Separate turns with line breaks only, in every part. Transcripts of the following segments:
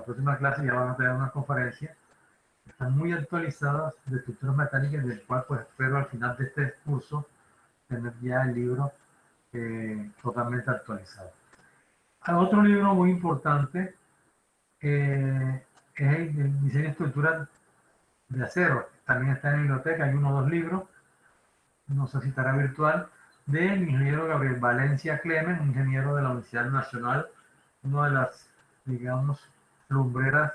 próxima clase ya van a tener una conferencia. Están muy actualizadas de estructuras metálicas, del cual pues espero al final de este curso tener ya el libro totalmente actualizado. Hay otro libro muy importante es el diseño de estructuras de acero. También está en la biblioteca, hay 1 o 2 libros, no sé si estará virtual, del ingeniero Gabriel Valencia Clemen, un ingeniero de la Universidad Nacional, una de las, digamos, lumbreras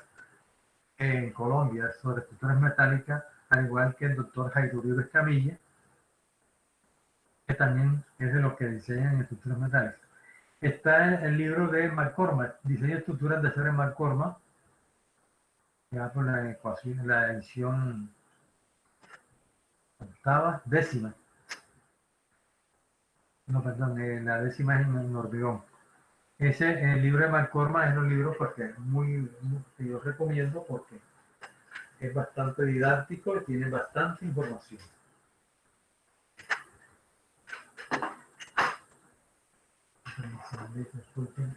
en Colombia sobre estructuras metálicas, al igual que el doctor Jairo Uribe Escamilla, que también es de los que diseñan estructuras metálicas. Está el libro de McCormack, Diseño de estructuras de acero en McCormack, ya por la ecuación, la edición décima. No, perdón, la décima es en hormigón. El libro de McCormack es un libro porque que yo recomiendo porque es bastante didáctico y tiene bastante información. Disculpen.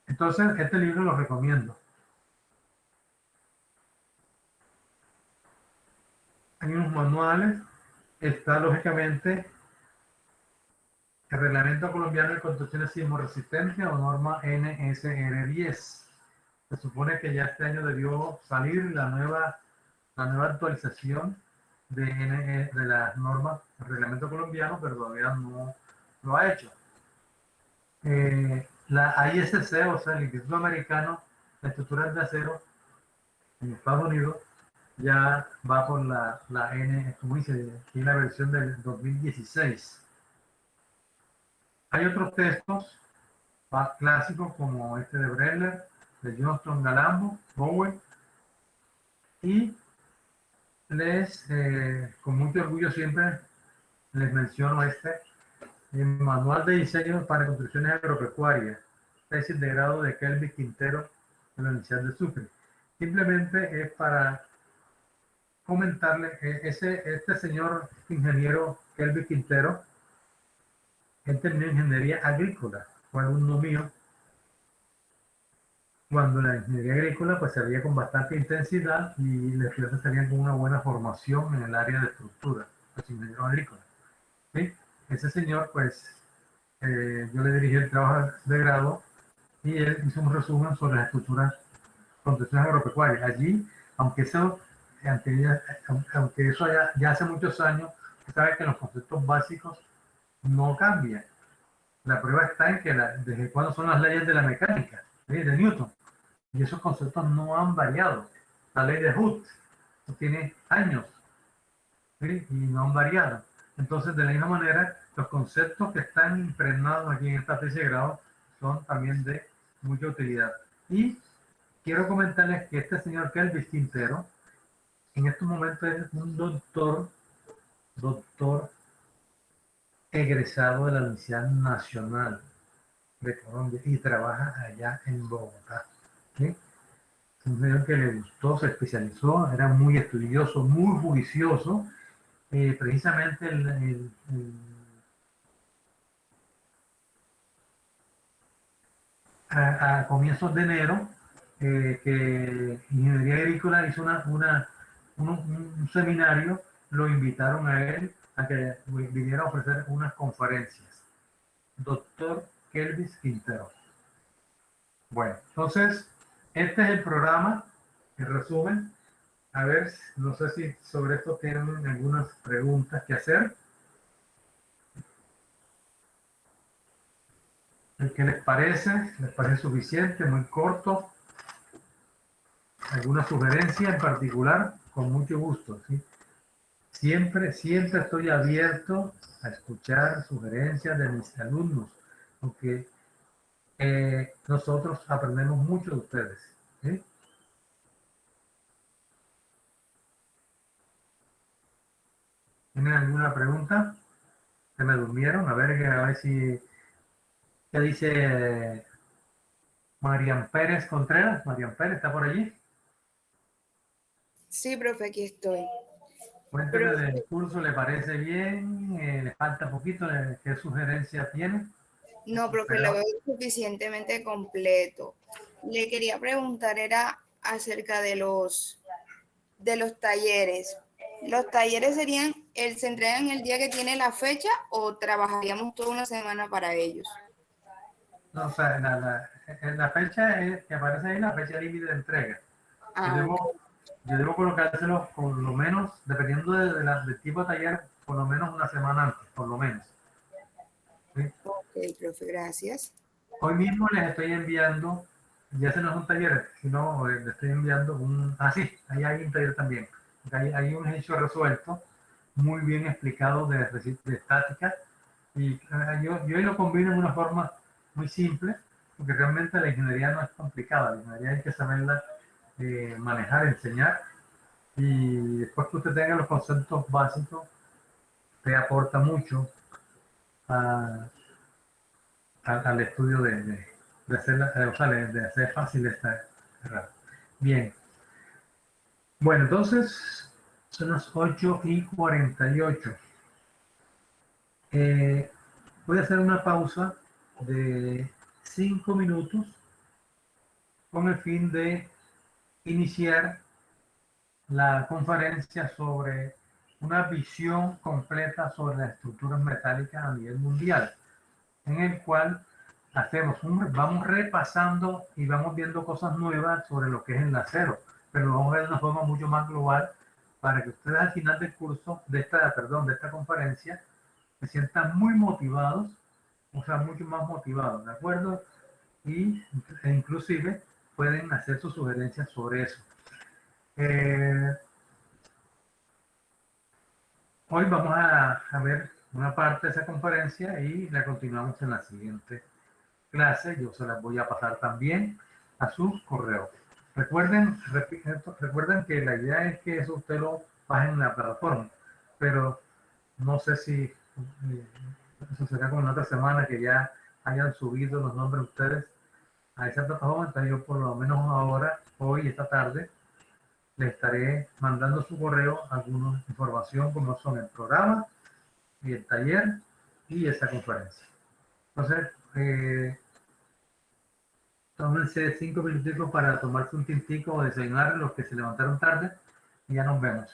Entonces, este libro lo recomiendo. Hay unos manuales, está lógicamente el Reglamento Colombiano de Construcciones Sismorresistentes o norma NSR10. Se supone que ya este año debió salir la nueva actualización de las normas del Reglamento Colombiano, pero todavía no lo ha hecho. La ISC, o sea, el Instituto Americano de Estructuras de Acero en Estados Unidos, ya va por la N, como dice, aquí la versión del 2016. Hay otros textos más clásicos como este de Brenner, de Johnston Galambo, Bowen, y con mucho orgullo siempre les menciono el Manual de Diseño para Construcciones Agropecuarias, tesis de grado de Kelvin Quintero de la Universidad de Sucre. Simplemente es para comentarle que este señor ingeniero Kelvin Quintero, él terminó ingeniería agrícola, fue alumno mío, cuando la ingeniería agrícola pues se veía con bastante intensidad y los estudiantes tenían con una buena formación en el área de estructura, los ingenieros agrícolas. ¿Sí? Ese señor pues yo le dirigí el trabajo de grado y él hizo un resumen sobre las estructuras, construcciones agropecuarias. Allí, aunque eso ya hace muchos años, usted sabe que los conceptos básicos no cambian. La prueba está en que desde cuándo son las leyes de la mecánica, ¿sí? De Newton, y esos conceptos no han variado. La ley de Hooke tiene años, ¿sí? Y no han variado. Entonces, de la misma manera, los conceptos que están impregnados aquí en esta tesis de grado son también de mucha utilidad. Y quiero comentarles que este señor Kelvin Quintero, en estos momentos es un doctor egresado de la Universidad Nacional de Colombia y trabaja allá en Bogotá. ¿Sí? Un señor que le gustó, se especializó, era muy estudioso, muy juicioso. Precisamente a comienzos de enero, que Ingeniería Agrícola hizo un seminario, lo invitaron a él a que viniera a ofrecer unas conferencias. Doctor Kelvis Quintero. Bueno, entonces, este es el programa, en resumen. A ver, no sé si sobre esto tienen algunas preguntas que hacer. ¿Qué les parece? ¿Les parece suficiente? ¿Muy corto? ¿Alguna sugerencia en particular? Con mucho gusto, ¿sí? Siempre estoy abierto a escuchar sugerencias de mis alumnos, porque nosotros aprendemos mucho de ustedes, ¿sí? ¿Tienen alguna pregunta? ¿Se me durmieron? A ver si... ¿Qué dice Marian Pérez Contreras? Marian Pérez, ¿está por allí?
Sí, profe, aquí estoy.
Cuénteme
Profe,
del curso, ¿le parece bien? ¿Le falta poquito? ¿Qué sugerencia tiene?
no, profe, lo
Pero,
veo suficientemente completo. Le quería preguntar, era acerca de los talleres. ¿Los talleres se entregan el día que tiene la fecha o trabajaríamos toda una semana para ellos?
no, o sea, la fecha que aparece ahí, la fecha límite de entrega. Yo
Ah, ok.
debo, yo debo colocárselo por lo menos, dependiendo del tipo de taller, por lo menos una semana antes, por lo menos. ¿Sí?
Ok, profe, gracias.
Hoy mismo les estoy enviando, ya se no es un taller, sino les estoy enviando un... Ah, sí, ahí hay un taller también. Hay un ejercicio resuelto, muy bien explicado de estática, y yo lo combino en una forma muy simple, porque realmente la ingeniería no es complicada, la ingeniería hay que saberla manejar, enseñar, y después que usted tenga los conceptos básicos, te aporta mucho a, al estudio de hacer, o sea, de hacer fácil esta carrera. Bien, bueno, entonces son las 8:48. Eh, Voy a hacer una pausa de 5 minutos con el fin de iniciar la conferencia sobre una visión completa sobre las estructuras metálicas a nivel mundial, en el cual vamos repasando y vamos viendo cosas nuevas sobre lo que es el acero, pero lo vamos a ver de una forma mucho más global para que ustedes al final del curso, de esta conferencia, se sientan muy motivados, o sea, mucho más motivados, ¿de acuerdo? E inclusive pueden hacer sus sugerencias sobre eso. Eh, Hoy vamos a ver una parte de esa conferencia y la continuamos en la siguiente clase. Yo se las voy a pasar también a sus correos. Recuerden que la idea es que eso usted lo baje en la plataforma, pero no sé si eso será como en otra semana que ya hayan subido los nombres de ustedes a esa plataforma. Entonces yo por lo menos ahora, hoy, esta tarde, le estaré mandando su correo alguna información como son el programa y el taller y esa conferencia. Entonces, tómense 5 minuticos para tomarse un tintico o desayunar los que se levantaron tarde y ya nos vemos.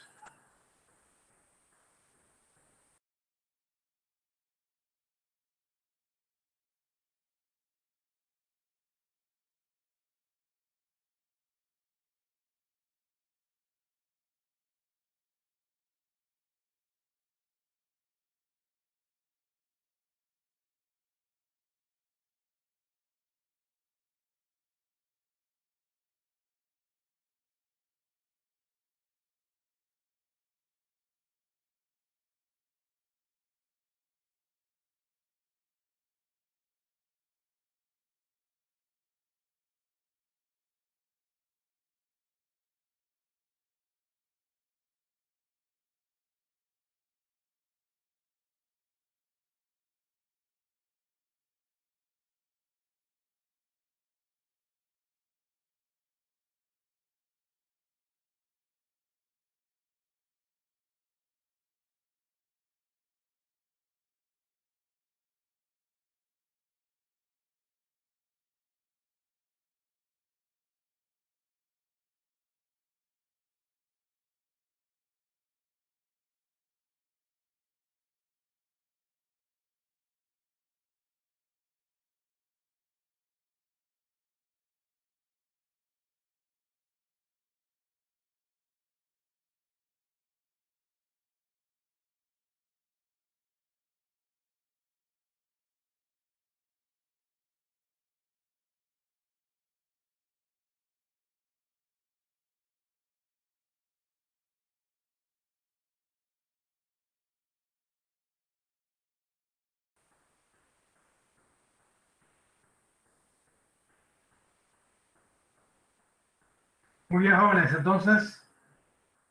Muy bien, jóvenes, entonces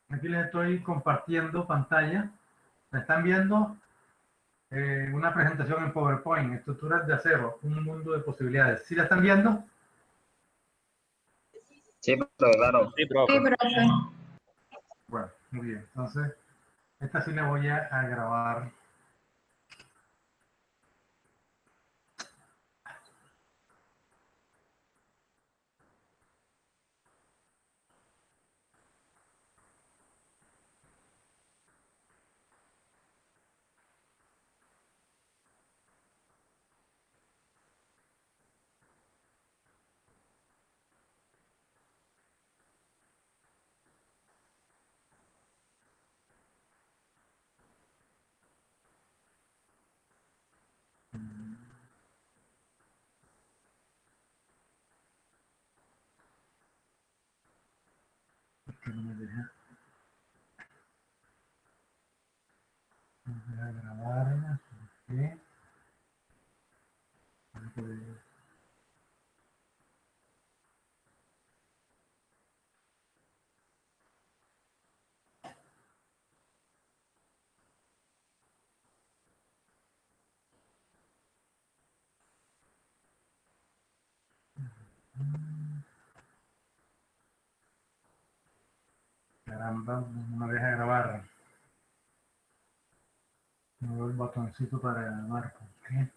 aquí les estoy compartiendo pantalla. Me están viendo una presentación en PowerPoint, estructuras de acero, un mundo de posibilidades. ¿Sí la están viendo?
Sí, pero claro.
Sí,
Sí,
profe.
profe.
Bueno, muy bien. Entonces, Esta sí la voy a grabar. Que no me deja, no me deja grabar. ¿Por qué? Caramba, no me deja grabar. No veo el botoncito para grabar. ¿Por qué?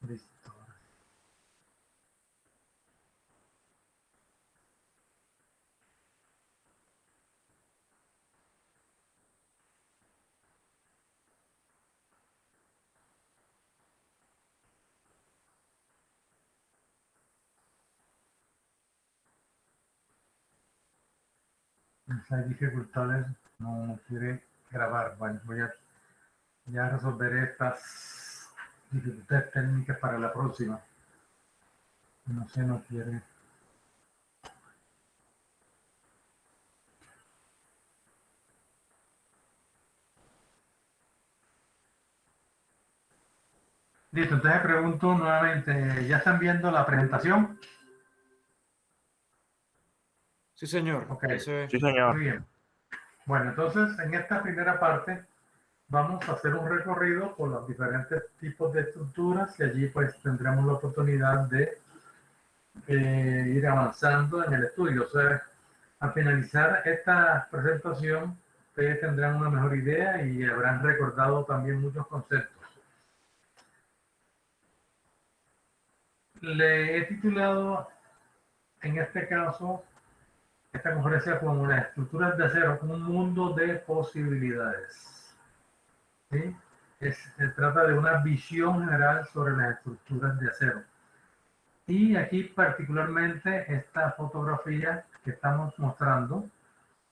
Listo. Hay dificultades, no quiere grabar. Bueno, voy a ya resolver estas dificultades técnicas para la próxima. No sé, no quiere. Listo, entonces pregunto nuevamente, ¿ya están viendo la presentación?
Sí, señor.
Ok,
Eso es.
Sí,
muy
señor.
bien. Bueno, entonces en esta primera parte vamos a hacer un recorrido por los diferentes tipos de estructuras y allí pues tendremos la oportunidad de ir avanzando en el estudio. O sea, al finalizar esta presentación, ustedes tendrán una mejor idea y habrán recordado también muchos conceptos. Le he titulado en este caso esta conferencia como las estructuras de acero, un mundo de posibilidades. ¿Sí? Se trata de una visión general sobre las estructuras de acero. Y aquí particularmente esta fotografía que estamos mostrando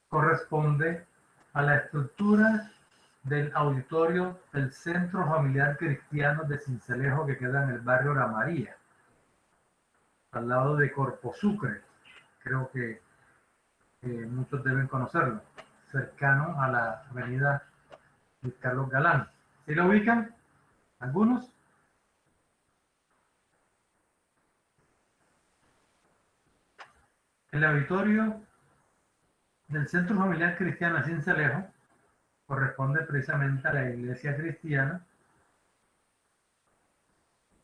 corresponde a la estructura del auditorio del Centro Familiar Cristiano de Sincelejo que queda en el barrio La María, al lado de Corpo Sucre. Creo que muchos deben conocerlo, cercano a la avenida de Carlos Galán. ¿Sí lo ubican? ¿Algunos? El auditorio del Centro Familiar Cristiano de Sincelejo corresponde precisamente a la iglesia cristiana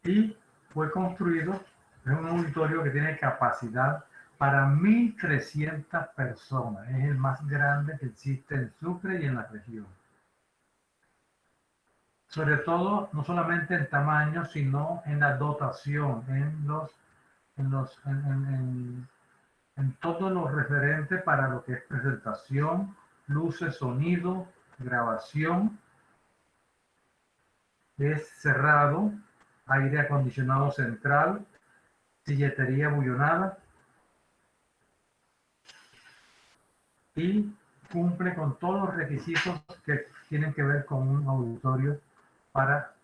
y fue construido, es un auditorio que tiene capacidad para 1.300 personas. Es el más grande que existe en Sucre y en la región. Sobre todo, no solamente en tamaño, sino en la dotación, en todo lo referente para lo que es presentación, luces, sonido, grabación. Es cerrado, aire acondicionado central, silletería bullonada y cumple con todos los requisitos que tienen que ver con un auditorio para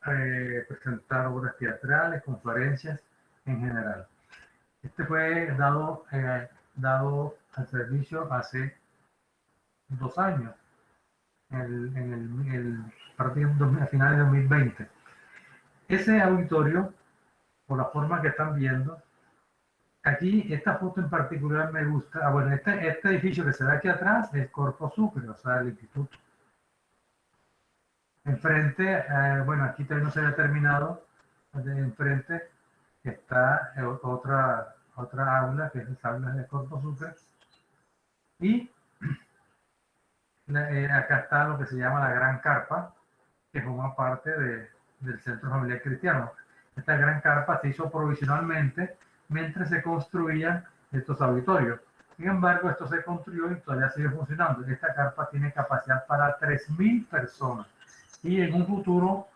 presentar obras teatrales, conferencias en general. Este fue dado al servicio hace 2 años a finales de 2020. Ese auditorio, por la forma que están viendo, aquí esta foto en particular me gusta. Bueno, este edificio que se ve aquí atrás es Corpo Sucre, o sea, el instituto. Enfrente, bueno, aquí todavía no se había terminado. Enfrente está otra aula, que es el aula de Corpo Sucre. Y acá está lo que se llama la Gran Carpa, que forma parte del Centro Familiar Cristiano. Esta Gran Carpa se hizo provisionalmente mientras se construían estos auditorios. Sin embargo, esto se construyó y todavía sigue funcionando. Esta carpa tiene capacidad para 3.000 personas. Y en un futuro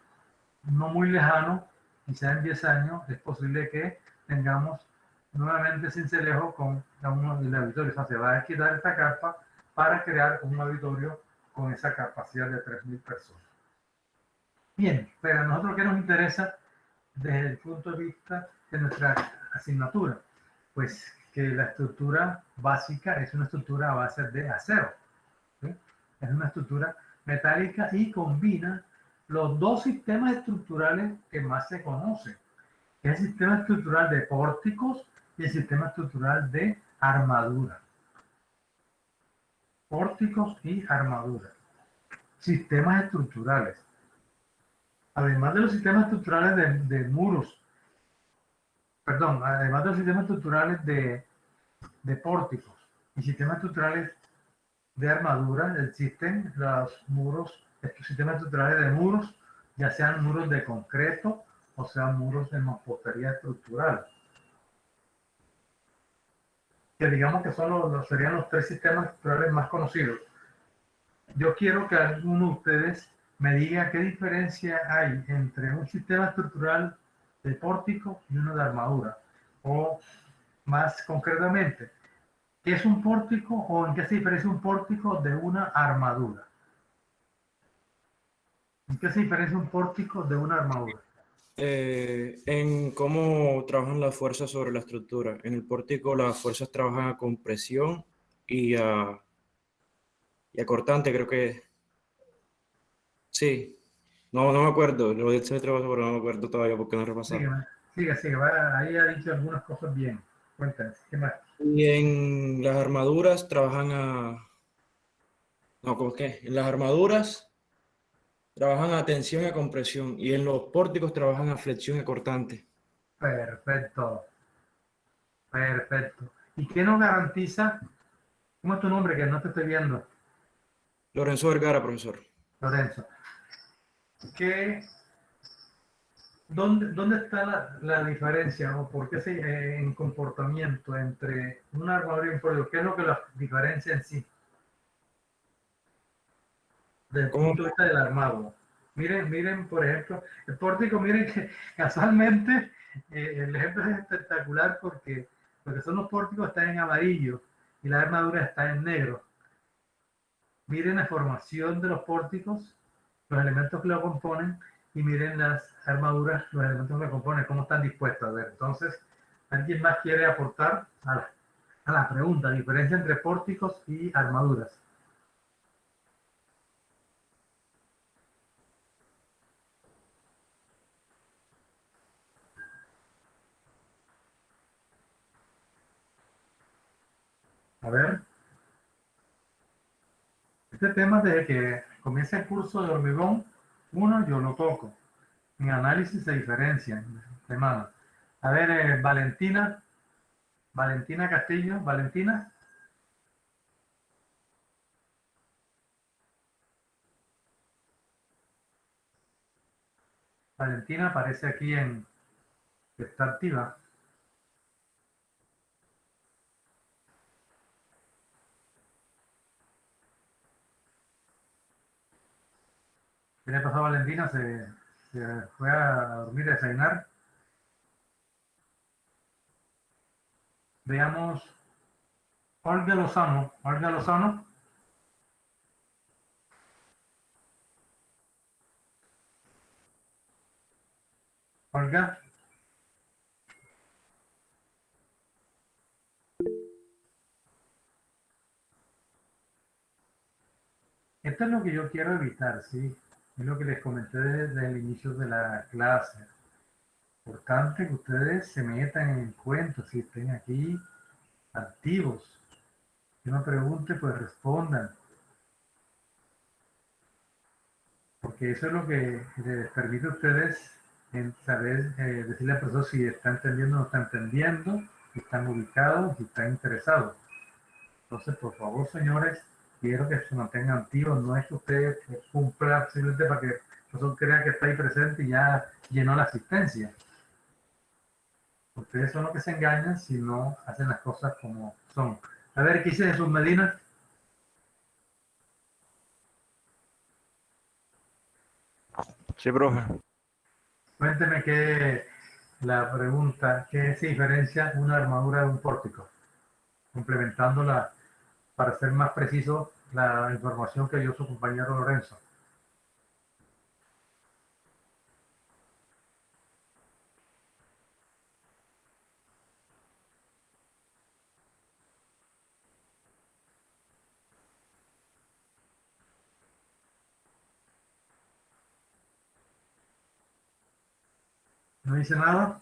no muy lejano, quizá en 10 años, es posible que tengamos nuevamente Sincelejo con el auditorio. O sea, se va a quitar esta carpa para crear un auditorio con esa capacidad de 3.000 personas. Bien, pero a nosotros qué nos interesa desde el punto de vista de nuestra asignatura, pues que la estructura básica es una estructura a base de acero, ¿sí? Es una estructura metálica y combina los dos sistemas estructurales que más se conocen, que es el sistema estructural de pórticos y el sistema estructural de armadura. Pórticos y armadura. Sistemas estructurales. Además de los sistemas estructurales de muros, perdón, además de los sistemas estructurales de pórticos y sistemas estructurales de armadura, existen los muros, estos sistemas estructurales de muros, ya sean muros de concreto o sean muros de mampostería estructural. Que digamos que serían los tres sistemas estructurales más conocidos. Yo quiero que alguno de ustedes me diga qué diferencia hay entre un sistema estructural de pórtico y uno de armadura. O más concretamente, ¿qué es un pórtico o en qué se diferencia un pórtico de una armadura? ¿En qué se diferencia un pórtico de una armadura?
En cómo trabajan las fuerzas sobre la estructura. En el pórtico las fuerzas trabajan a compresión y a cortante, creo que sí. No me acuerdo, lo hice el trabajo, pero no me acuerdo todavía porque no he repasado.
Sigue, ahí ha dicho algunas cosas bien. Cuéntanos, ¿qué más?
Y en las armaduras trabajan no, ¿cómo es que? En las armaduras trabajan a tensión y a compresión, y en los pórticos trabajan a flexión y a cortante.
Perfecto, perfecto. ¿Y qué nos garantiza? ¿Cómo es tu nombre? Que no te estoy viendo,
Lorenzo Vergara, profesor.
Lorenzo. ¿Qué, dónde está la diferencia o por qué en comportamiento entre una armadura y un pórtico? ¿Qué es lo que la diferencia en sí? Desde el
¿Cómo?
punto de vista del armado. Miren, por ejemplo, el pórtico, miren que casualmente el ejemplo es espectacular porque son los pórticos están en amarillo y la armadura está en negro. Miren la formación de los pórticos, los elementos que lo componen, y miren las armaduras, los elementos que lo componen, cómo están dispuestos. A ver, entonces, ¿alguien más quiere aportar a la pregunta, diferencia entre pórticos y armaduras? A ver, este tema desde que comienza el curso de hormigón, yo lo toco. En análisis se diferencian, hermano. A ver, Valentina Castillo, Valentina. Valentina aparece aquí que está activa. ¿Qué le pasó a Valentina? Se fue a dormir, a desayunar. Veamos Olga Lozano. Olga Lozano. Olga. esto es lo que yo quiero evitar, ¿sí? Es lo que les comenté desde el inicio de la clase. Importante que ustedes se metan en el cuento, si estén aquí activos. Si uno pregunte, pues respondan. Porque eso es lo que les permite a ustedes saber, decirle al profesor si está entendiendo o no está entendiendo, si están ubicados, si están interesados. Entonces, por favor, señores, quiero que se mantengan activos. No es que ustedes cumplan simplemente para que el profesor crea que está ahí presente y ya llenó la asistencia. Ustedes son los que se engañan si no hacen las cosas como son. A ver, ¿qué dice Jesús Medina?
Sí, profe.
Cuénteme qué la pregunta, ¿qué se diferencia una armadura de un pórtico? Complementándola para ser más preciso la información que dio su compañero Lorenzo. ¿No dice nada?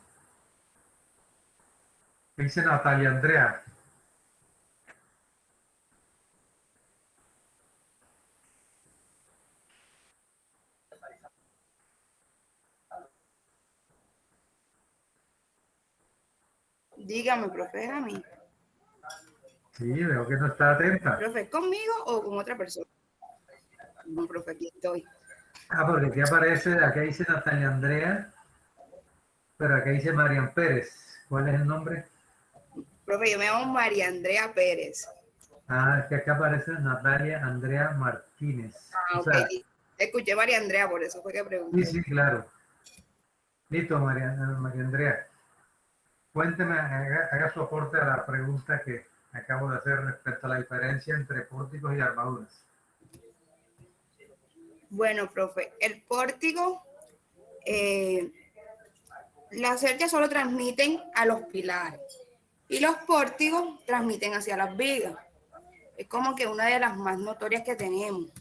¿Qué dice Natalia Andrea?
Dígame, profe, a mí.
Sí, veo que no está atenta.
¿Profe, conmigo o con otra persona? No, profe, aquí estoy.
Ah, porque aquí aparece, acá dice Natalia Andrea, pero acá dice Marian Pérez. ¿Cuál es el nombre?
Profe, yo me llamo María Andrea Pérez.
Ah, es que acá aparece Natalia Andrea Martínez.
Ah,
O
ok.
sea,
Escuché María Andrea, por eso fue que
sí,
pregunté.
sí, claro. Listo, María Andrea. Cuénteme, haga su aporte a la pregunta que acabo de hacer respecto a la diferencia entre pórticos y armaduras.
Bueno, profe, el pórtico, las cercas solo transmiten a los pilares y los pórticos transmiten hacia las vigas. Es como que una de las más notorias que tenemos.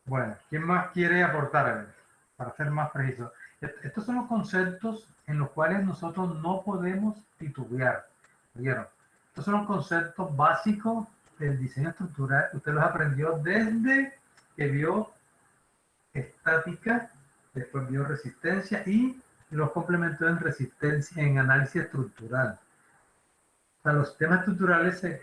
Bueno, ¿quién más quiere aportar? A ver, para ser más preciso. Estos son los conceptos en los cuales nosotros no podemos titubear. ¿Vieron? Estos son los conceptos básicos del diseño estructural que usted los aprendió desde que vio estática, después vio resistencia y los complementó en resistencia, en análisis estructural. O sea, los sistemas estructurales se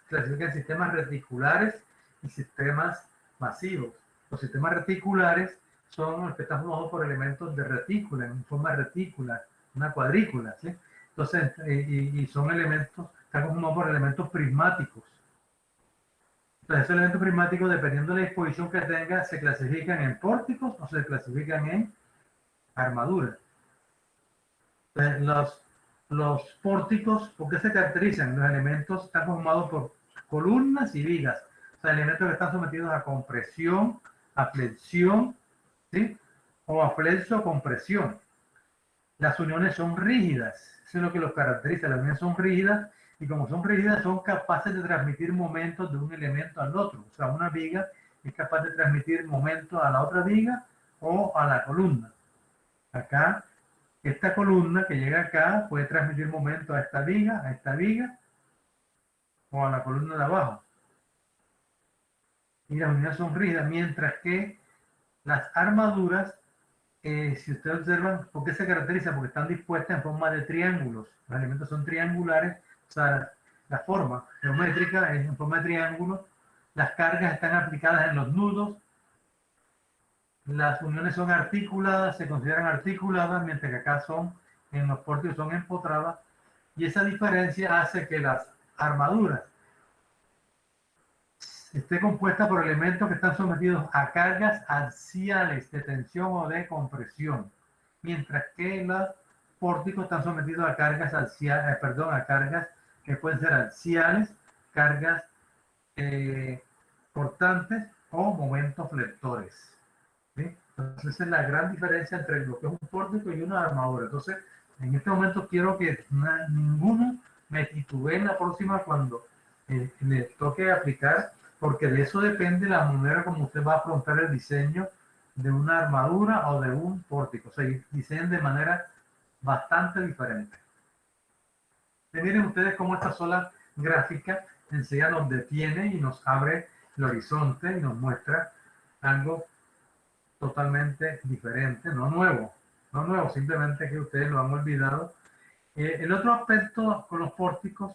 clasifican en sistemas reticulares y sistemas masivos. Los sistemas reticulares son los que están formados por elementos de retícula, en forma de retícula, una cuadrícula, ¿sí? Entonces, y son elementos, están conformados por elementos prismáticos. Entonces, esos elementos prismáticos, dependiendo de la disposición que tenga, se clasifican en pórticos o se clasifican en armaduras. Entonces, los pórticos, ¿por qué se caracterizan? Los elementos están formados por columnas y vigas, o sea, elementos que están sometidos a compresión, a flexión, ¿sí? O a flexo o compresión. Las uniones son rígidas, eso es lo que los caracteriza, las uniones son rígidas y como son rígidas son capaces de transmitir momentos de un elemento al otro, o sea, una viga es capaz de transmitir momentos a la otra viga o a la columna. Acá esta columna que llega acá puede transmitir momento a esta viga o a la columna de abajo. Y las unidades son rígidas, mientras que las armaduras, si ustedes observan, ¿por qué se caracterizan? Porque están dispuestas en forma de triángulos. Los elementos son triangulares, o sea, la forma geométrica es en forma de triángulo. Las cargas están aplicadas en los nudos. Las uniones son articuladas, se consideran articuladas, mientras que acá son, en los pórticos son empotradas, y esa diferencia hace que las armaduras esté compuesta por elementos que están sometidos a cargas axiales de tensión o de compresión, mientras que los pórticos están sometidos a cargas axiales, a cargas que pueden ser axiales, cargas portantes o momentos flectores. ¿Sí? Entonces esa es la gran diferencia entre lo que es un pórtico y una armadura. Entonces, en este momento quiero que ninguno me titubee en la próxima cuando le toque aplicar, porque de eso depende la manera como usted va a afrontar el diseño de una armadura o de un pórtico. O sea, diseñan de manera bastante diferente. Y miren ustedes cómo esta sola gráfica enseguida nos detiene y nos abre el horizonte y nos muestra algo totalmente diferente, no nuevo, simplemente que ustedes lo han olvidado. El otro aspecto con los pórticos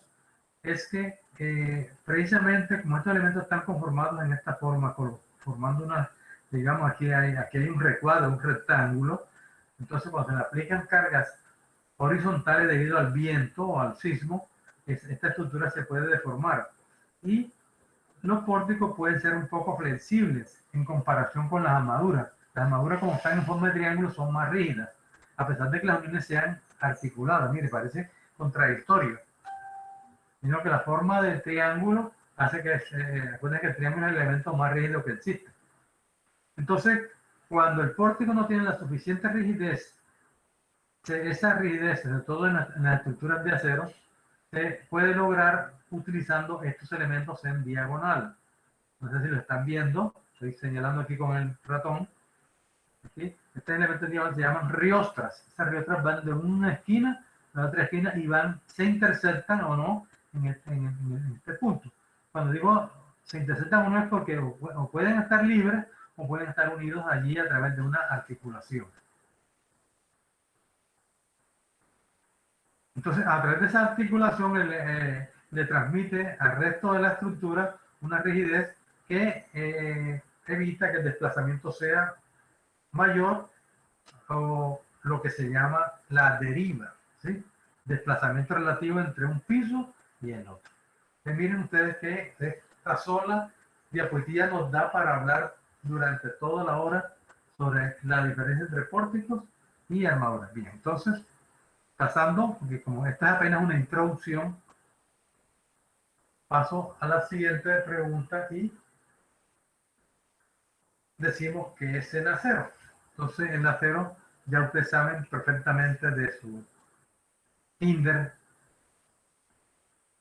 es que precisamente como estos elementos están conformados en esta forma, formando una, digamos, aquí hay un recuadro, un rectángulo, entonces cuando se le aplican cargas horizontales debido al viento o al sismo, esta estructura se puede deformar. Y los pórticos pueden ser un poco flexibles en comparación con las armaduras. Las armaduras, como están en forma de triángulo, son más rígidas, a pesar de que las uniones sean articuladas. Mire, parece contradictorio. Sino que la forma del triángulo hace que, recuerden que el triángulo es el elemento más rígido que existe. Entonces, cuando el pórtico no tiene la suficiente rigidez, esa rigidez, sobre todo en las estructuras de acero, se puede lograr utilizando estos elementos en diagonal. No sé si lo están viendo, estoy señalando aquí con el ratón. Aquí. Estos elementos en diagonal se llaman riostras. Esas riostras van de una esquina a la otra esquina y se interceptan o no en este punto. Cuando digo se interceptan o no es porque o pueden estar libres o pueden estar unidos allí a través de una articulación. Entonces, a través de esa articulación le transmite al resto de la estructura una rigidez que evita que el desplazamiento sea mayor o lo que se llama la deriva, ¿sí? Desplazamiento relativo entre un piso y el otro. Miren ustedes que esta sola diapositiva nos da para hablar durante toda la hora sobre la diferencia entre pórticos y armaduras. Bien, entonces, pasando, porque como esta es apenas una introducción, paso a la siguiente pregunta y decimos que es el acero. Entonces, el acero, ya ustedes saben perfectamente de su kinder,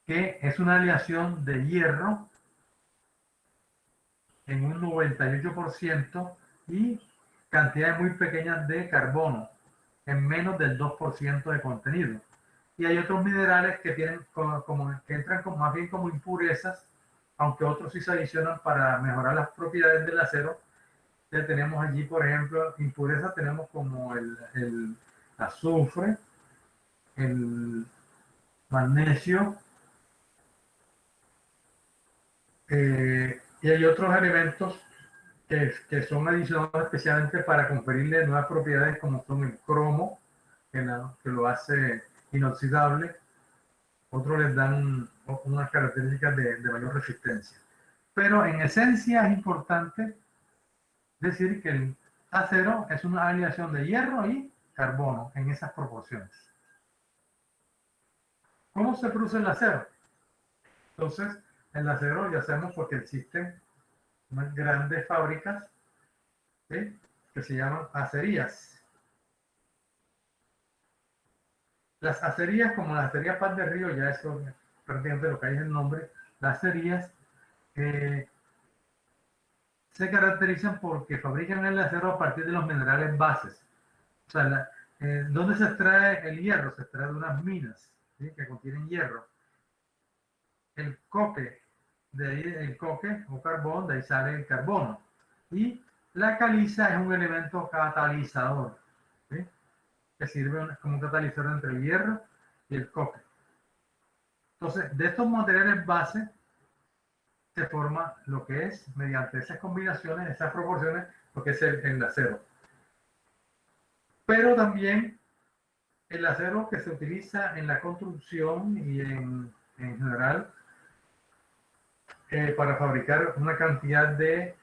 que es una aleación de hierro en un 98% y cantidades muy pequeñas de carbono, en menos del 2% de contenido. Y hay otros minerales que tienen que entran más bien como impurezas, aunque otros sí se adicionan para mejorar las propiedades del acero. Ya tenemos allí, por ejemplo, impurezas tenemos como el azufre, el magnesio, y hay otros elementos que son adicionados especialmente para conferirle nuevas propiedades, como son el cromo, que lo hace inoxidable. Otros les dan unas características de mayor resistencia. Pero en esencia es importante decir que el acero es una aleación de hierro y carbono en esas proporciones. ¿Cómo se produce el acero? Entonces, el acero ya sabemos porque existen unas grandes fábricas, ¿sí?, que se llaman acerías. Las acerías, como la acería Paz de Río, ya eso prácticamente lo que hay es el nombre, las acerías se caracterizan porque fabrican el acero a partir de los minerales bases. O sea, ¿dónde se extrae el hierro? Se extrae de unas minas, ¿sí?, que contienen hierro. El coque, de ahí el coque o carbón, de ahí sale el carbono. Y la caliza es un elemento catalizador, ¿sí?, que sirve como un catalizador entre el hierro y el coque. Entonces, de estos materiales base se forma lo que es, mediante esas combinaciones, esas proporciones, lo que es el acero. Pero también el acero que se utiliza en la construcción y en general para fabricar una cantidad de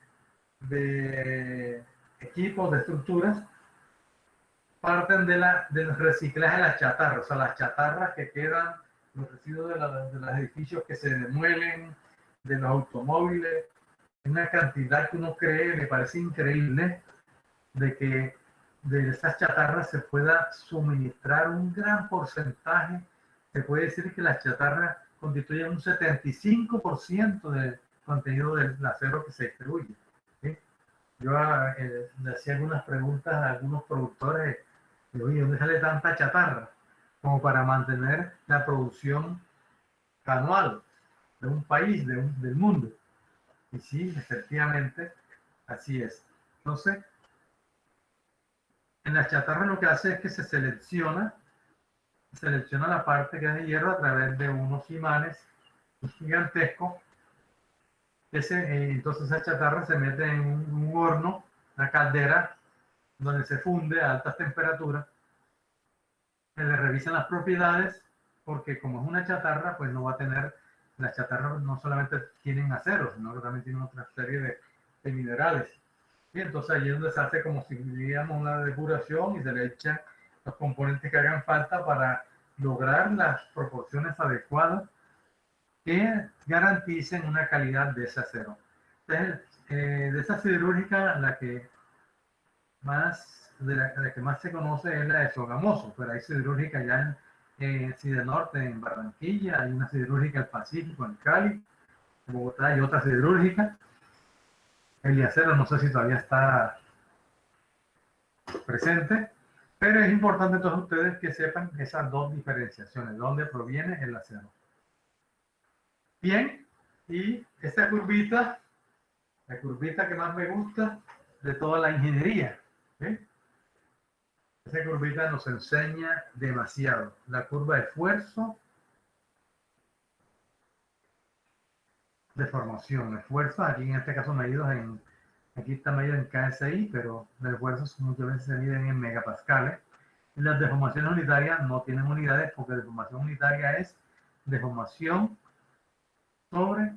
equipos, de estructuras, parten del reciclaje de las chatarras, o sea, las chatarras que quedan, los residuos de los edificios que se demuelen, de los automóviles, una cantidad que uno cree, me parece increíble, de que de esas chatarras se pueda suministrar un gran porcentaje. Se puede decir que las chatarras constituyen un 75% del contenido del acero que se distribuye. ¿Sí? Yo le hacía algunas preguntas a algunos productores de, oye, ¿dónde sale tanta chatarra? Como para mantener la producción anual de un país, del mundo. Y sí, efectivamente, así es. Entonces, en la chatarra lo que hace es que se selecciona la parte que es de hierro a través de unos imanes gigantescos. Entonces esa chatarra se mete en un horno, una caldera, donde se funde a altas temperaturas. Se le revisan las propiedades, porque como es una chatarra, pues no va a tener, las chatarras no solamente tienen acero, sino que también tienen otra serie de minerales. Y entonces allí es donde se hace como si diríamos una depuración y se le echan los componentes que hagan falta para lograr las proporciones adecuadas que garanticen una calidad de ese acero. Entonces, de esa siderúrgica, la que más se conoce es la de Sogamoso, pero hay siderúrgica ya en Sidenorte, en Barranquilla, hay una siderúrgica en Pacífico, en Cali, en Bogotá hay otra siderúrgica. El acero no sé si todavía está presente, pero es importante todos ustedes que sepan esas dos diferenciaciones, dónde proviene el acero. Bien, y esta curvita, la curvita que más me gusta de toda la ingeniería, ¿sí? Esa curvita nos enseña demasiado. La curva de esfuerzo, deformación, esfuerzo, aquí en este caso medidos aquí está medido en KSI, pero los esfuerzos muchas veces se miden en megapascales. Y las deformaciones unitarias no tienen unidades porque deformación unitaria es deformación sobre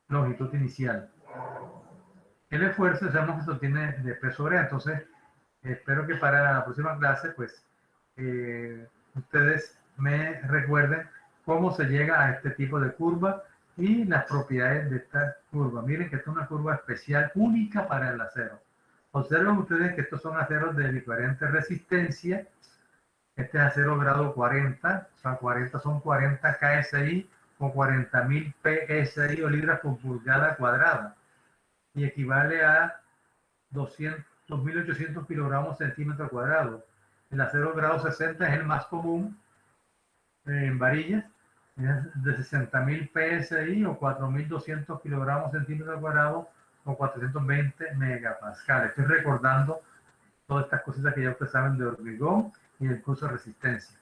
longitud inicial. El esfuerzo, sabemos que esto tiene de P sobre A, entonces espero que para la próxima clase, pues, ustedes me recuerden cómo se llega a este tipo de curva y las propiedades de esta curva. Miren que esta es una curva especial, única para el acero. Observen ustedes que estos son aceros de diferente resistencia. Este es acero grado 40, o sea, 40 son 40 KSI o 40.000 PSI o libras por pulgada cuadrada. Y equivale a 2.800 kilogramos centímetro cuadrado. El acero grado 60 es el más común en varillas, es de 60.000 PSI o 4.200 kilogramos centímetro cuadrado o 420 megapascales. Estoy recordando todas estas cositas que ya ustedes saben de hormigón y del curso de resistencia.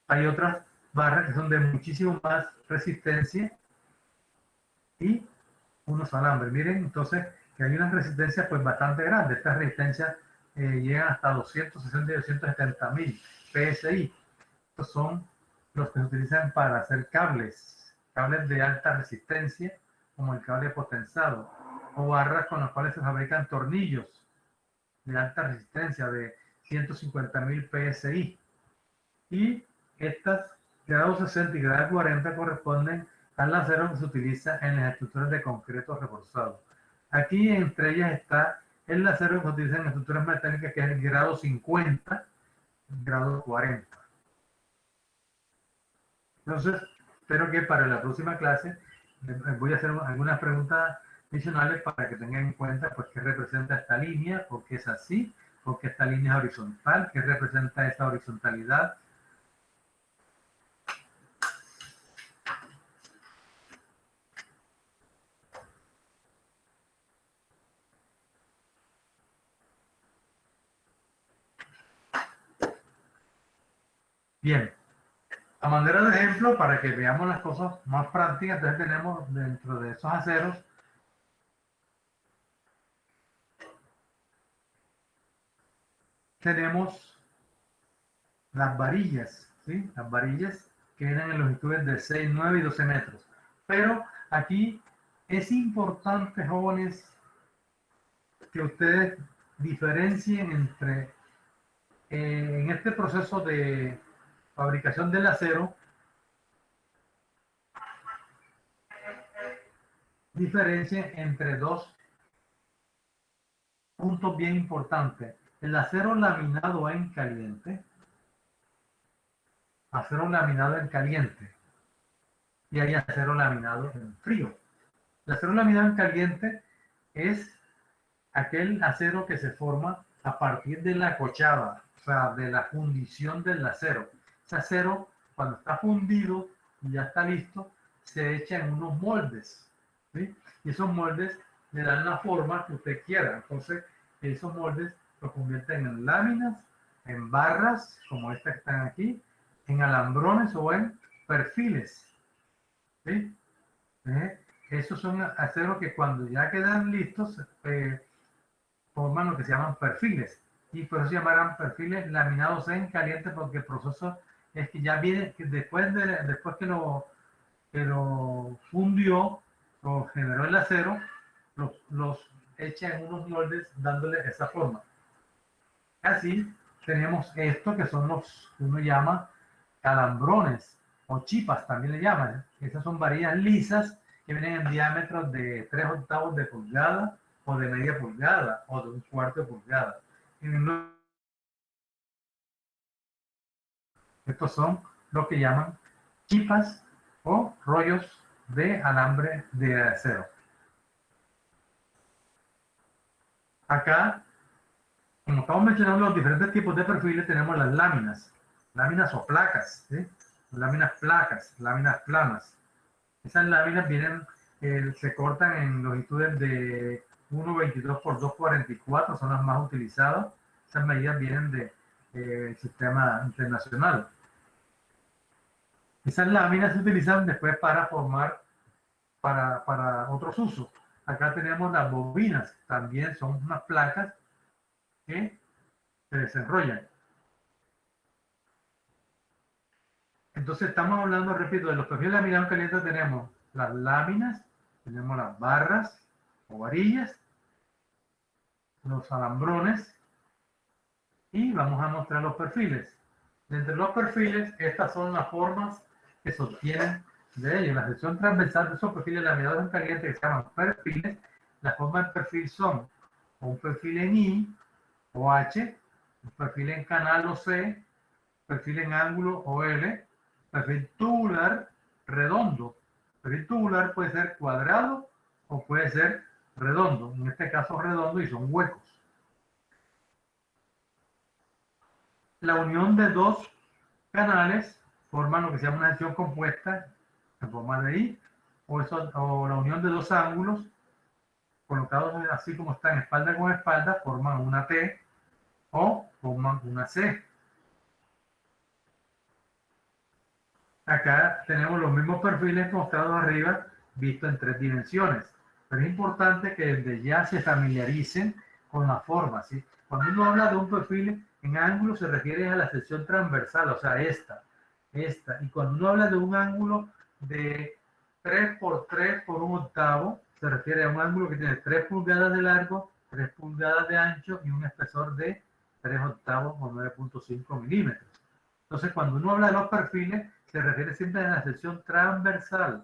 Hay otras barras que son de muchísimo más resistencia y unos alambres. Miren, entonces, que hay unas resistencias pues bastante grandes. Estas resistencias llegan hasta 260 y 270.000 PSI. Estos son los que se utilizan para hacer cables de alta resistencia, como el cable potenzado, o barras con las cuales se fabrican tornillos de alta resistencia de 150.000 PSI. Y estas grado 60 y grado 40 corresponden al acero que se utiliza en las estructuras de concreto reforzado. Aquí entre ellas está el acero que se utiliza en estructuras metálicas, que es el grado 50, grado 40. Entonces, espero que para la próxima clase voy a hacer algunas preguntas adicionales para que tengan en cuenta pues qué representa esta línea, por qué es así, por qué esta línea es horizontal, qué representa esta horizontalidad. Bien, a manera de ejemplo, para que veamos las cosas más prácticas, entonces tenemos dentro de esos aceros tenemos las varillas, ¿sí? Las varillas que eran en longitudes de 6, 9 y 12 metros. Pero aquí es importante, jóvenes, que ustedes diferencien entre, en este proceso de fabricación del acero, diferencien entre dos puntos bien importantes. El acero laminado en caliente, acero laminado en caliente. y hay acero laminado en frío. El acero laminado en caliente es aquel acero que se forma a partir de la cochada, o sea, de la fundición del acero. Ese acero, cuando está fundido y ya está listo, se echa en unos moldes, ¿sí? Y esos moldes le dan la forma que usted quiera. Entonces, esos moldes lo convierten en láminas, en barras, como estas que están aquí, en alambrones o en perfiles, ¿sí? Esos son aceros que cuando ya quedan listos, forman lo que se llaman perfiles. Y por eso se llamarán perfiles laminados en caliente, porque el proceso es que ya viene, que después que lo fundió o generó el acero, los echa en unos moldes dándole esa forma. Así tenemos esto que son los que uno llama calambrones o chipas, también le llaman. Esas son varillas lisas que vienen en diámetros de 3/8 de pulgada o de media pulgada o de 1/4 pulgada. Estos son lo que llaman chipas o rollos de alambre de acero. Acá, como estamos mencionando los diferentes tipos de perfiles, tenemos las láminas o placas, ¿sí? Láminas placas, láminas planas. Esas láminas vienen, se cortan en longitudes de 1,22 por 2,44, son las más utilizadas. Esas medidas vienen del sistema internacional. Esas láminas se utilizan después para formar para otros usos. Acá tenemos las bobinas, también son unas placas que se desenrollan. Entonces estamos hablando, repito, de los perfiles laminados calientes. Tenemos las láminas, tenemos las barras o varillas, los alambrones, y vamos a mostrar los perfiles. Entre los perfiles, estas son las formas que se obtienen de ellos. La sección transversal de esos perfiles laminados en caliente, que se llaman perfiles, las formas de perfil son un perfil en I o H, un perfil en canal o C, perfil en ángulo o L, perfil tubular redondo. Perfil tubular puede ser cuadrado o puede ser redondo, en este caso redondo, y son huecos. La unión de dos canales forman lo que se llama una sección compuesta en forma de I, o la unión de dos ángulos colocados así como están espalda con espalda forman una T o forman una C. Acá tenemos los mismos perfiles mostrados arriba, vistos en 3 dimensiones. Pero es importante que desde ya se familiaricen con la forma, ¿sí? Cuando uno habla de un perfil en ángulo, se refiere a la sección transversal, o sea, esta. Y cuando uno habla de un ángulo de 3 por 3 por 1/8, se refiere a un ángulo que tiene 3 pulgadas de largo, 3 pulgadas de ancho y un espesor de 3/8 o 9,5 milímetros. Entonces, cuando uno habla de los perfiles, se refiere siempre a la sección transversal,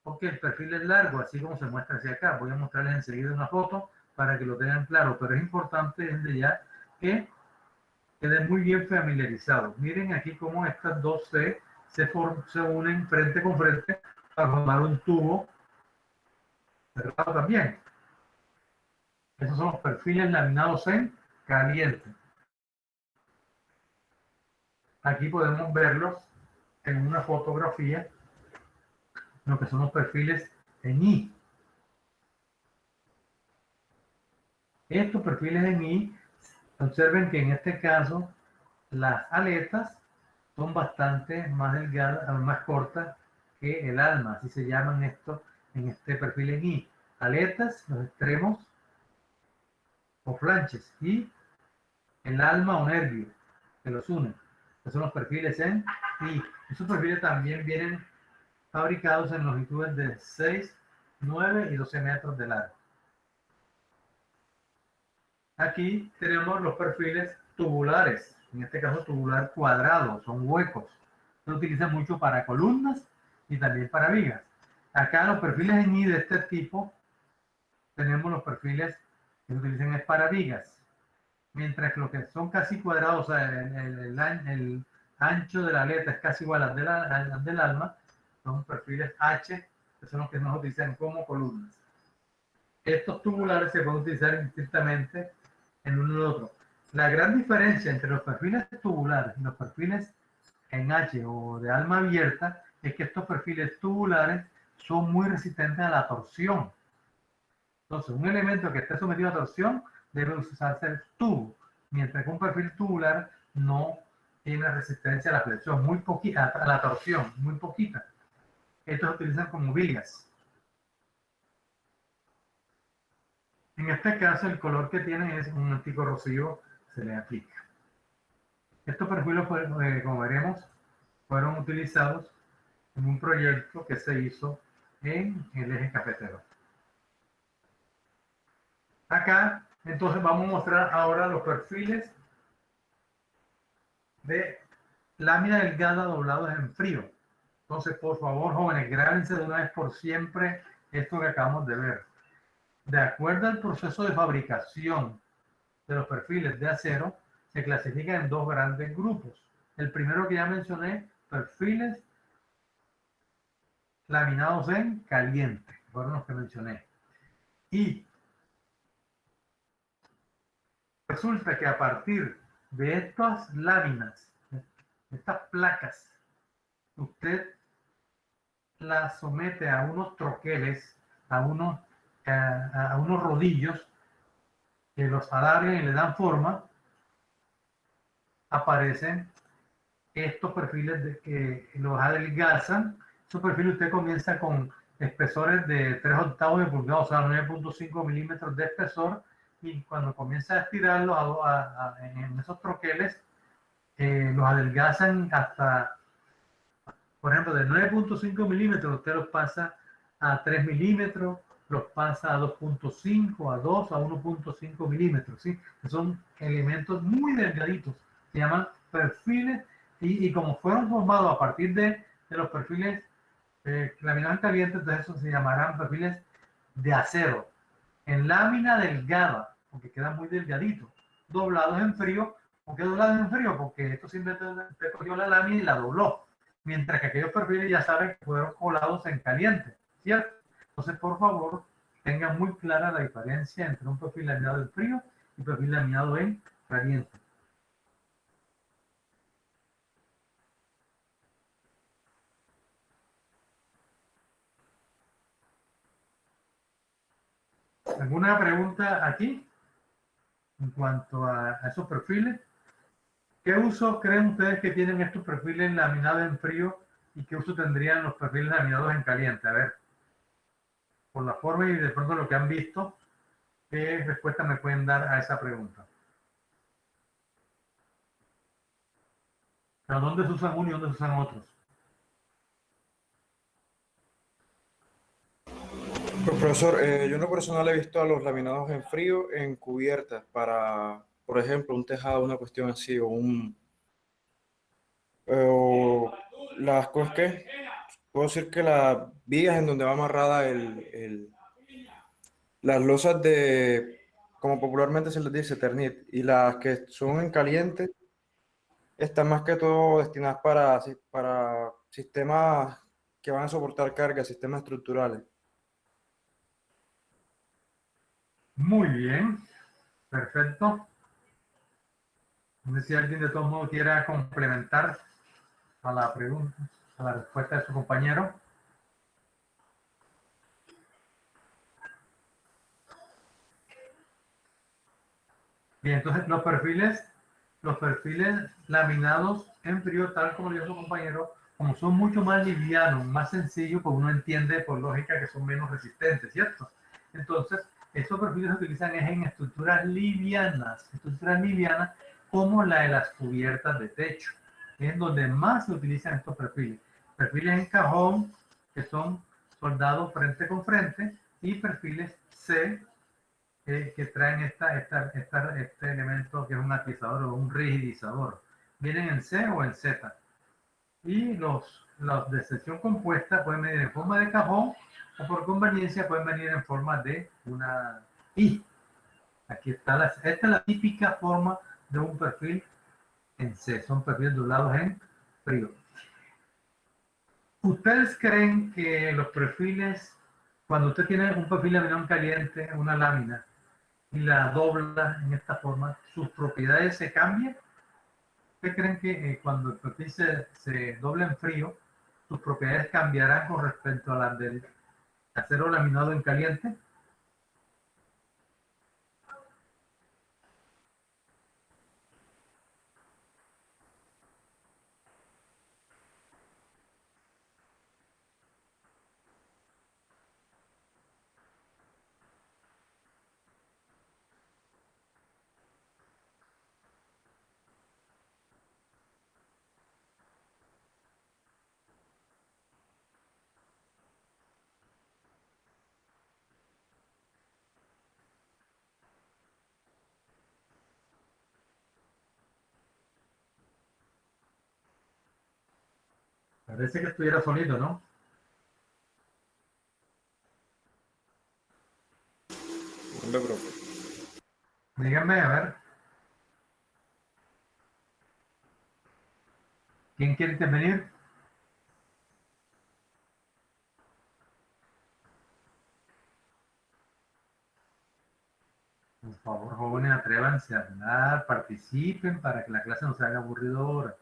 porque el perfil es largo, así como se muestra hacia acá. Voy a mostrarles enseguida una foto para que lo tengan claro, pero es importante desde ya que queden muy bien familiarizados. Miren aquí cómo estas dos C se unen frente con frente para formar un tubo cerrado también. Esos son los perfiles laminados en caliente. Aquí podemos verlos en una fotografía, lo que son los perfiles en I. Estos perfiles en I, observen que en este caso las aletas son bastante más delgadas, más cortas que el alma, así se llaman estos en este perfil en I. Aletas, los extremos o flanches, y el alma o nervio que los une. Estos son los perfiles en I. Esos perfiles también vienen fabricados en longitudes de 6, 9 y 12 metros de largo. Aquí tenemos los perfiles tubulares, en este caso tubular cuadrado, son huecos. Se utilizan mucho para columnas y también para vigas. Acá los perfiles en I de este tipo, tenemos los perfiles que se utilizan es para vigas. Mientras que los que son casi cuadrados, o sea, el ancho de la aleta es casi igual al del alma, son perfiles H, que son los que nos utilizan como columnas. Estos tubulares se pueden utilizar indistintamente en uno y otro. La gran diferencia entre los perfiles tubulares y los perfiles en H o de alma abierta es que estos perfiles tubulares son muy resistentes a la torsión. Entonces, un elemento que esté sometido a torsión debe usarse el tubo, mientras que un perfil tubular no tiene resistencia a la flexión, muy poquita, a la torsión, muy poquita. Estos se utilizan como vigas. En este caso, el color que tienen es un anticorrosivo, se le aplica. Estos perfiles, como veremos, fueron utilizados en un proyecto que se hizo en el eje cafetero. Acá, entonces, vamos a mostrar ahora los perfiles de lámina delgada doblados en frío. Entonces, por favor, jóvenes, grábense de una vez por siempre esto que acabamos de ver. De acuerdo al proceso de fabricación de los perfiles de acero, se clasifican en dos grandes grupos. El primero que ya mencioné, perfiles laminados en caliente, fueron los que mencioné. Y resulta que a partir de estas láminas, estas placas, usted las somete a unos troqueles, a unos rodillos que los alargan y le dan forma, aparecen estos perfiles que los adelgazan. Estos perfiles usted comienza con espesores de 3/8 de pulgada, o sea, 9.5 milímetros de espesor, y cuando comienza a estirarlos en esos troqueles, los adelgazan hasta, por ejemplo, de 9.5 milímetros, usted los pasa a 3 milímetros, los pasa a 2.5, a 2, a 1.5 milímetros, ¿sí? Son elementos muy delgaditos, se llaman perfiles, y como fueron formados a partir de los perfiles laminados en caliente, entonces eso se llamarán perfiles de acero, en lámina delgada, porque quedan muy delgaditos, doblados en frío. ¿Por qué doblados en frío? Porque esto simplemente usted cogió la lámina y la dobló, mientras que aquellos perfiles ya saben que fueron colados en caliente, ¿cierto? Entonces, por favor, tengan muy clara la diferencia entre un perfil laminado en frío y un perfil laminado en caliente. ¿Alguna pregunta aquí en cuanto a esos perfiles? ¿Qué uso creen ustedes que tienen estos perfiles laminados en frío y qué uso tendrían los perfiles laminados en caliente? A ver, por la forma y de pronto lo que han visto, ¿qué respuesta me pueden dar a esa pregunta? ¿Pero dónde se usan uno y dónde se usan otros?
Pues, profesor, yo en lo personal he visto a los laminados en frío en cubiertas para, por ejemplo, un tejado, una cuestión así, o las cosas que, puedo decir que las vigas en donde va amarrada las losas de, como popularmente se les dice, Ternit, y las que son en caliente, están más que todo destinadas para sistemas que van a soportar cargas, sistemas estructurales.
Muy bien, perfecto. No sé si alguien de todos modos quiera complementar a la pregunta, a la respuesta de su compañero. Bien, entonces los perfiles laminados en frío, tal como dijo su compañero, como son mucho más livianos, más sencillos, pues uno entiende por lógica que son menos resistentes, ¿cierto? Entonces, estos perfiles se utilizan en estructuras livianas como la de las cubiertas de techo. Es donde más se utilizan estos perfiles. Perfiles en cajón, que son soldados frente con frente, y perfiles C, que traen este elemento que es un atizador o un rigidizador. Vienen en C o en Z. Y los de sección compuesta pueden venir en forma de cajón o por conveniencia pueden venir en forma de una I. Aquí está, esta es la típica forma de un perfil en C. Son perfiles doblados en frío. ¿Ustedes creen que los perfiles, cuando usted tiene un perfil laminado en caliente, una lámina, y la dobla en esta forma, sus propiedades se cambian? ¿Ustedes creen que cuando el perfil se dobla en frío, sus propiedades cambiarán con respecto a las del acero laminado en caliente? Parece que estuviera solito, ¿no?
Hombre, profe.
Díganme, a ver, ¿quién quiere intervenir? Por favor, jóvenes, atrévanse a hablar, participen para que la clase no se haga aburridora.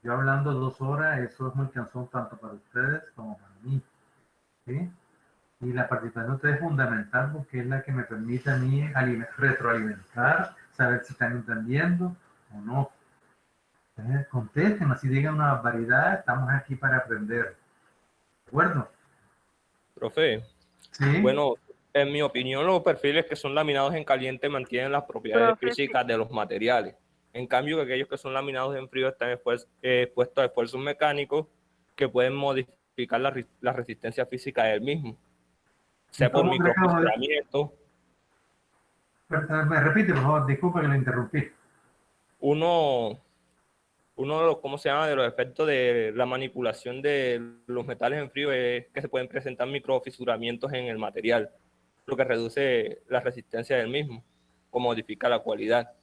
Yo hablando 2 horas, eso es muy cansón tanto para ustedes como para mí, ¿sí? Y la participación de ustedes es fundamental porque es la que me permite a mí retroalimentar, saber si están entendiendo o no. Entonces, contesten, así digan una variedad, estamos aquí para aprender. ¿De acuerdo?
Profe,
Sí.
bueno, en mi opinión, los perfiles que son laminados en caliente mantienen las propiedades
Profe,
físicas de los materiales. En cambio, que aquellos que son laminados en frío están expuestos a esfuerzos mecánicos que pueden modificar la resistencia física del mismo,
¿Y
sea por
cómo creo que
microfisuramiento.
me repite, por favor, disculpe que lo interrumpí?
Uno, uno de los, ¿cómo se llama?, de los efectos de la manipulación de los metales en frío es que se pueden presentar microfisuramientos en el material, lo que reduce la resistencia del mismo, o modifica la cualidad.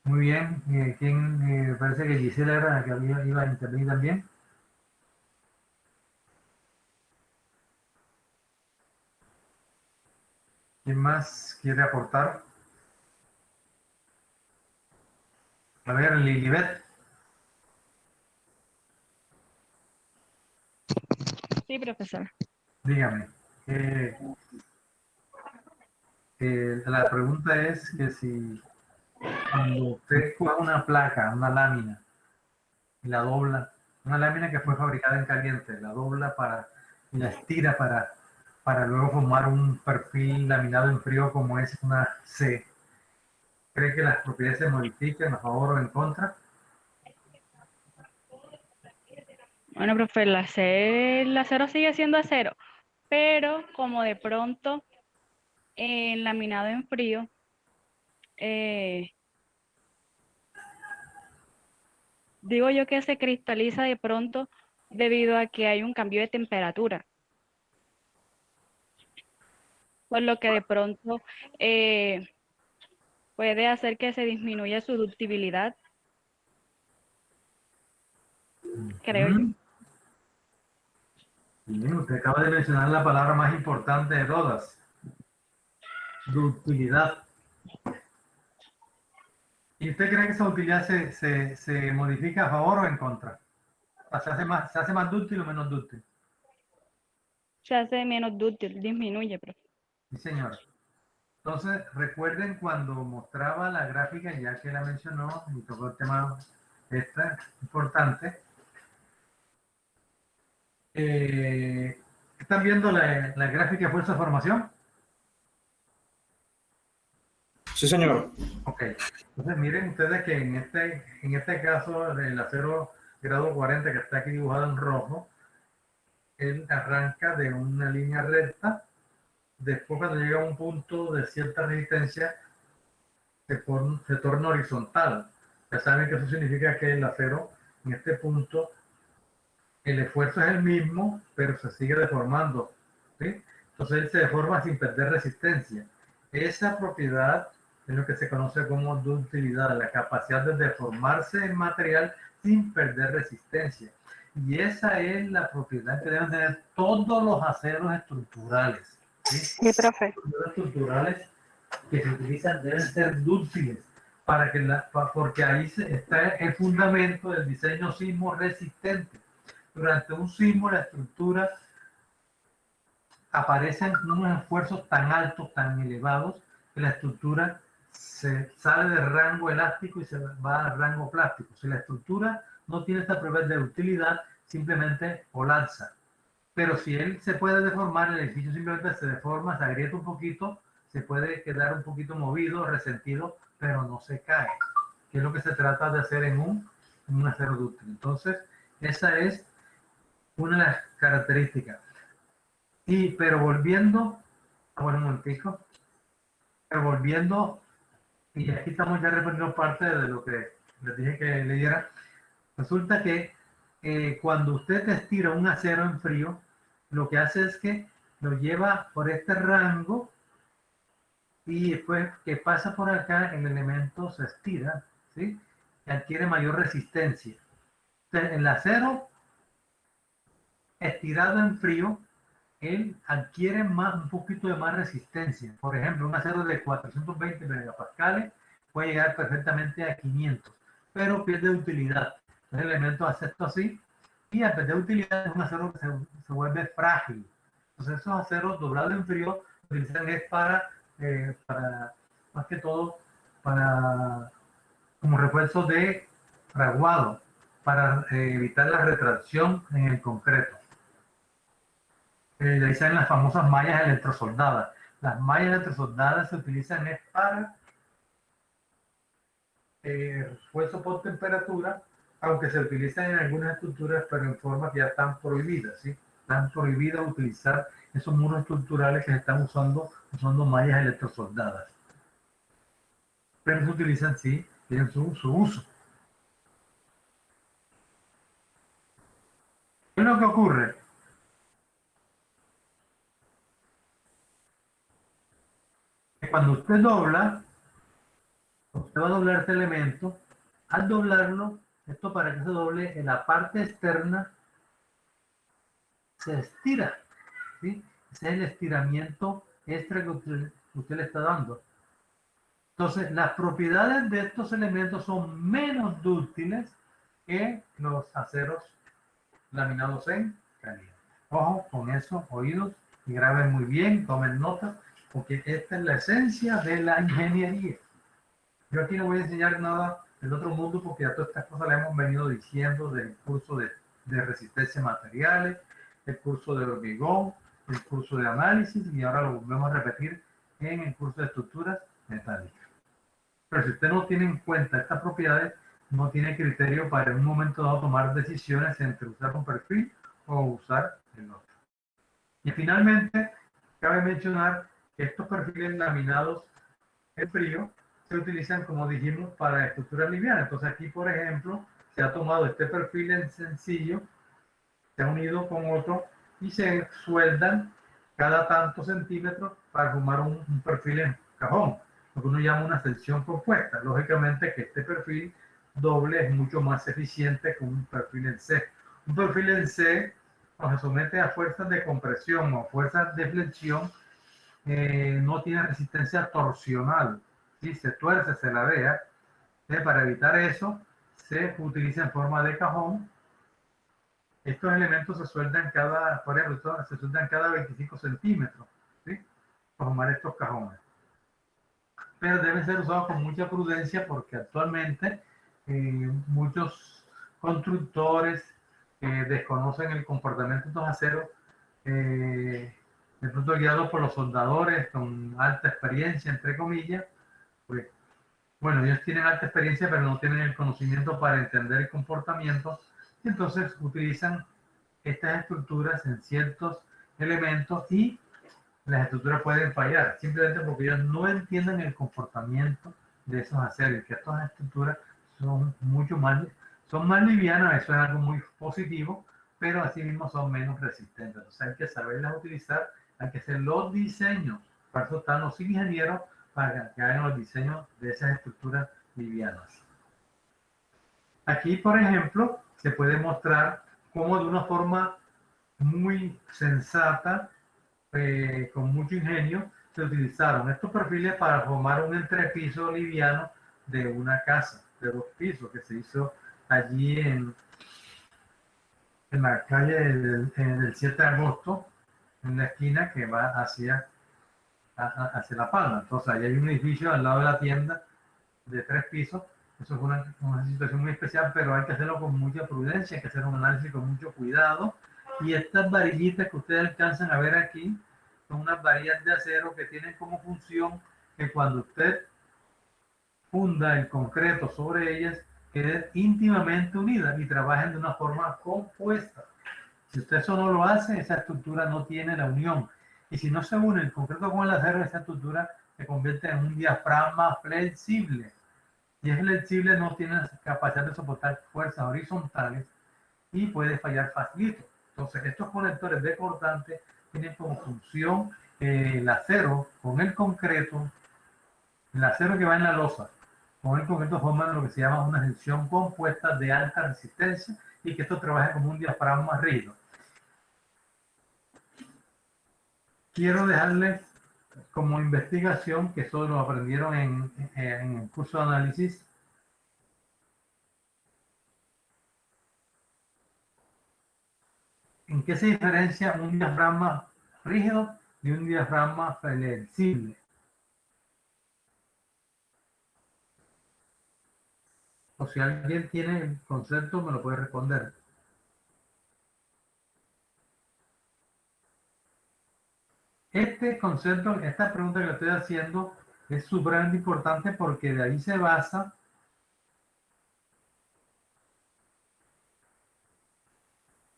Muy bien. ¿Quién? Parece que Gisela era la que iba a intervenir también. ¿Quién más quiere aportar? A ver, Lilibet,
sí, profesor.
dígame. La pregunta es que si cuando usted coge una placa, una lámina, y la dobla, una lámina que fue fabricada en caliente, la dobla y la estira para luego formar un perfil laminado en frío como es una C, ¿cree que las propiedades se modifiquen a favor o en contra?
Bueno, profe, el acero sigue siendo acero, pero como de pronto en laminado en frío, digo yo que se cristaliza de pronto debido a que hay un cambio de temperatura, por lo que de pronto puede hacer que se disminuya su ductibilidad, creo yo.
Bien, usted acaba de mencionar la palabra más importante de todas, ductilidad. ¿Y usted cree que esa utilidad se modifica a favor o en contra? O sea, se hace más dúctil o menos dúctil?
Se hace menos dúctil, disminuye, profe.
Sí, señor. Entonces, recuerden cuando mostraba la gráfica, ya que la mencionó, y tocó el tema importante. ¿Están viendo la gráfica de fuerza de formación?
Sí, señor.
Ok. Entonces, miren ustedes que en este caso, el acero grado 40 que está aquí dibujado en rojo, él arranca de una línea recta. Después, cuando llega a un punto de cierta resistencia, se torna horizontal. Ya saben que eso significa que el acero, en este punto, el esfuerzo es el mismo, pero se sigue deformando, ¿sí? Entonces él se deforma sin perder resistencia. Esa propiedad es lo que se conoce como ductilidad, la capacidad de deformarse en material sin perder resistencia. Y esa es la propiedad que deben tener todos los aceros estructurales. ¿Sí?
Sí, profe.
Los aceros estructurales que se utilizan deben ser dúctiles, porque ahí está el fundamento del diseño sismo resistente. Durante un sismo la estructura aparecen unos esfuerzos tan altos, tan elevados, que la estructura se sale del rango elástico y se va al rango plástico. Si la estructura no tiene esta propiedad de utilidad, simplemente colapsa. Pero si él se puede deformar, el edificio simplemente se deforma, se agrieta un poquito, se puede quedar un poquito movido, resentido, pero no se cae, que es lo que se trata de hacer en un acero dúctil. Entonces, esa es una de las características. Pero volviendo, bueno, un momentico, pero volviendo, y aquí estamos ya reponiendo parte de lo que les dije que leyera, resulta que cuando usted estira un acero en frío, lo que hace es que lo lleva por este rango y después que pasa por acá, el elemento se estira, ¿sí? Y adquiere mayor resistencia. Entonces, el acero estirado en frío, él adquiere un poquito de más resistencia. Por ejemplo, un acero de 420 megapascales puede llegar perfectamente a 500, pero pierde utilidad. Entonces, el elemento hace esto así, y a perder utilidad es un acero que se vuelve frágil. Entonces, esos aceros doblados en frío utilizan es para más que todo, como refuerzo de fraguado, para evitar la retracción en el concreto. Ahí salen las famosas mallas electrosoldadas. Las mallas electrosoldadas se utilizan es para refuerzo por temperatura, aunque se utilizan en algunas estructuras, pero en forma que ya están prohibidas, ¿sí? Están prohibidas utilizar esos muros estructurales que se están usando mallas electrosoldadas. Pero se utilizan, sí, tienen su uso. ¿Qué es lo que ocurre? Que cuando usted dobla, usted va a doblar este elemento, al doblarlo, esto para que se doble, en la parte externa se estira, ¿sí? Ese es el estiramiento extra que usted le está dando. Entonces, las propiedades de estos elementos son menos dúctiles que los aceros laminados en caliente. Ojo con eso, oídos, y graben muy bien, tomen nota, porque esta es la esencia de la ingeniería. Yo aquí no voy a enseñar nada del otro mundo, porque ya todas estas cosas las hemos venido diciendo del curso de resistencia a materiales, el curso de hormigón, el curso de análisis, y ahora lo volvemos a repetir en el curso de estructuras metálicas. Pero si usted no tiene en cuenta estas propiedades, no tiene criterio para en un momento dado tomar decisiones entre usar un perfil o usar el otro. Y finalmente, cabe mencionar que estos perfiles laminados en frío se utilizan, como dijimos, para estructuras livianas. Entonces aquí, por ejemplo, se ha tomado este perfil en sencillo, se ha unido con otro y se sueldan cada tantos centímetros para formar un perfil en cajón, lo que uno llama una sección compuesta. Lógicamente que este perfil doble es mucho más eficiente que un perfil en C. Un perfil en C, cuando se somete a fuerzas de compresión o fuerzas de flexión, no tiene resistencia torsional. Si se tuerce, se ladea. Para evitar eso, se utiliza en forma de cajón. Estos elementos se sueldan por ejemplo, se sueldan cada 25 centímetros, ¿sí? Para formar estos cajones. Pero deben ser usados con mucha prudencia, porque actualmente muchos constructores desconocen el comportamiento de estos aceros, de pronto guiados por los soldadores con alta experiencia, entre comillas. Pues, bueno, ellos tienen alta experiencia, pero no tienen el conocimiento para entender el comportamiento, y entonces utilizan estas estructuras en ciertos elementos y las estructuras pueden fallar, simplemente porque ellos no entienden el comportamiento de esos aceros, que estas estructuras son más livianas. Eso es algo muy positivo, pero asimismo son menos resistentes. Entonces hay que saberlas utilizar, hay que hacer los diseños. Para eso están los ingenieros, para que hagan los diseños de esas estructuras livianas. Aquí, por ejemplo, se puede mostrar como de una forma muy sensata, con mucho ingenio, se utilizaron estos perfiles para formar un entrepiso liviano de una casa de 2 pisos que se hizo allí en la calle del 7 de agosto, en la esquina que va hacia La Palma. Entonces, ahí hay un edificio al lado de la tienda de 3 pisos. Eso es una situación muy especial, pero hay que hacerlo con mucha prudencia, hay que hacer un análisis con mucho cuidado. Y estas varillitas que ustedes alcanzan a ver aquí son unas varillas de acero que tienen como función que cuando usted funda el concreto sobre ellas, queden íntimamente unidas y trabajen de una forma compuesta. Si usted eso no lo hace, esa estructura no tiene la unión. Y si no se une el concreto con el acero, esa estructura se convierte en un diafragma flexible. Si es flexible, no tiene capacidad de soportar fuerzas horizontales y puede fallar facilito. Entonces, estos conectores de cortante tienen como función el acero con el concreto, el acero que va en la losa, con el concreto forman lo que se llama una sección compuesta de alta resistencia y que esto trabaja como un diafragma rígido. Quiero dejarles como investigación, que eso lo aprendieron en el curso de análisis, en qué se diferencia un diafragma rígido de un diafragma flexible. O si alguien tiene el concepto, me lo puede responder. Este concepto, esta pregunta que le estoy haciendo, es súper importante porque de ahí se basa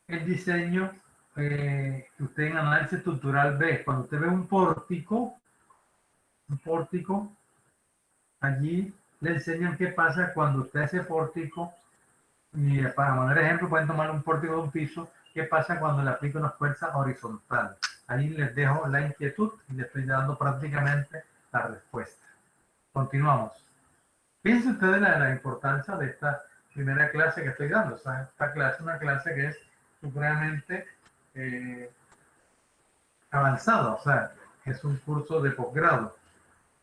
el diseño que usted en análisis estructural ve. Cuando usted ve un pórtico, allí le enseñan qué pasa cuando usted hace pórtico. Y para poner ejemplo, pueden tomar un pórtico de un piso. ¿Qué pasa cuando le aplica una fuerza horizontal? Ahí les dejo la inquietud y les estoy dando prácticamente la respuesta. Continuamos. Fíjense ustedes la importancia de esta primera clase que estoy dando. O sea, esta clase es una clase que es supremamente avanzada. O sea, es un curso de posgrado.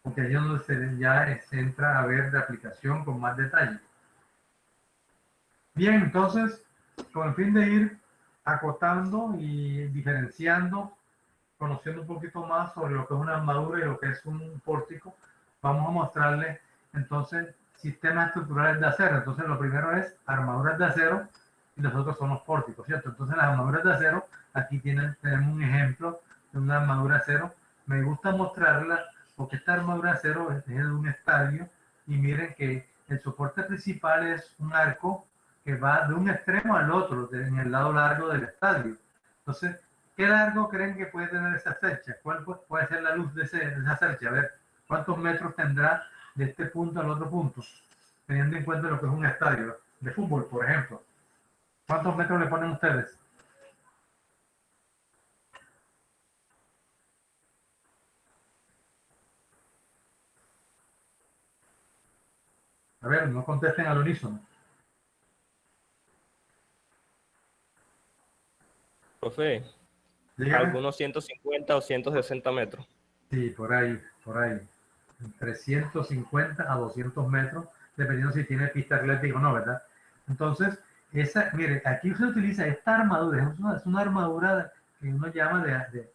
Porque ahí es donde se entra a ver de aplicación con más detalle. Bien, entonces, con el fin de ir acotando y diferenciando, conociendo un poquito más sobre lo que es una armadura y lo que es un pórtico, vamos a mostrarles entonces sistemas estructurales de acero. Entonces, lo primero es armaduras de acero y los otros son los pórticos, ¿cierto? Entonces, las armaduras de acero, aquí tenemos un ejemplo de una armadura de acero. Me gusta mostrarla porque esta armadura de acero es de un estadio y miren que el soporte principal es un arco que va de un extremo al otro, en el lado largo del estadio. Entonces, ¿qué largo creen que puede tener esa cercha? ¿Cuál puede ser la luz de esa cercha? A ver, ¿cuántos metros tendrá de este punto al otro punto? Teniendo en cuenta lo que es un estadio de fútbol, por ejemplo. ¿Cuántos metros le ponen ustedes? A ver, no contesten al unísono.
Profe,
Dígame.
algunos 150 o 160 metros.
Sí, por ahí, por ahí. Entre 150 a 200 metros, dependiendo si tiene pista atlética o no, ¿verdad? Entonces, mire, aquí se utiliza esta armadura, es una armadura que uno llama de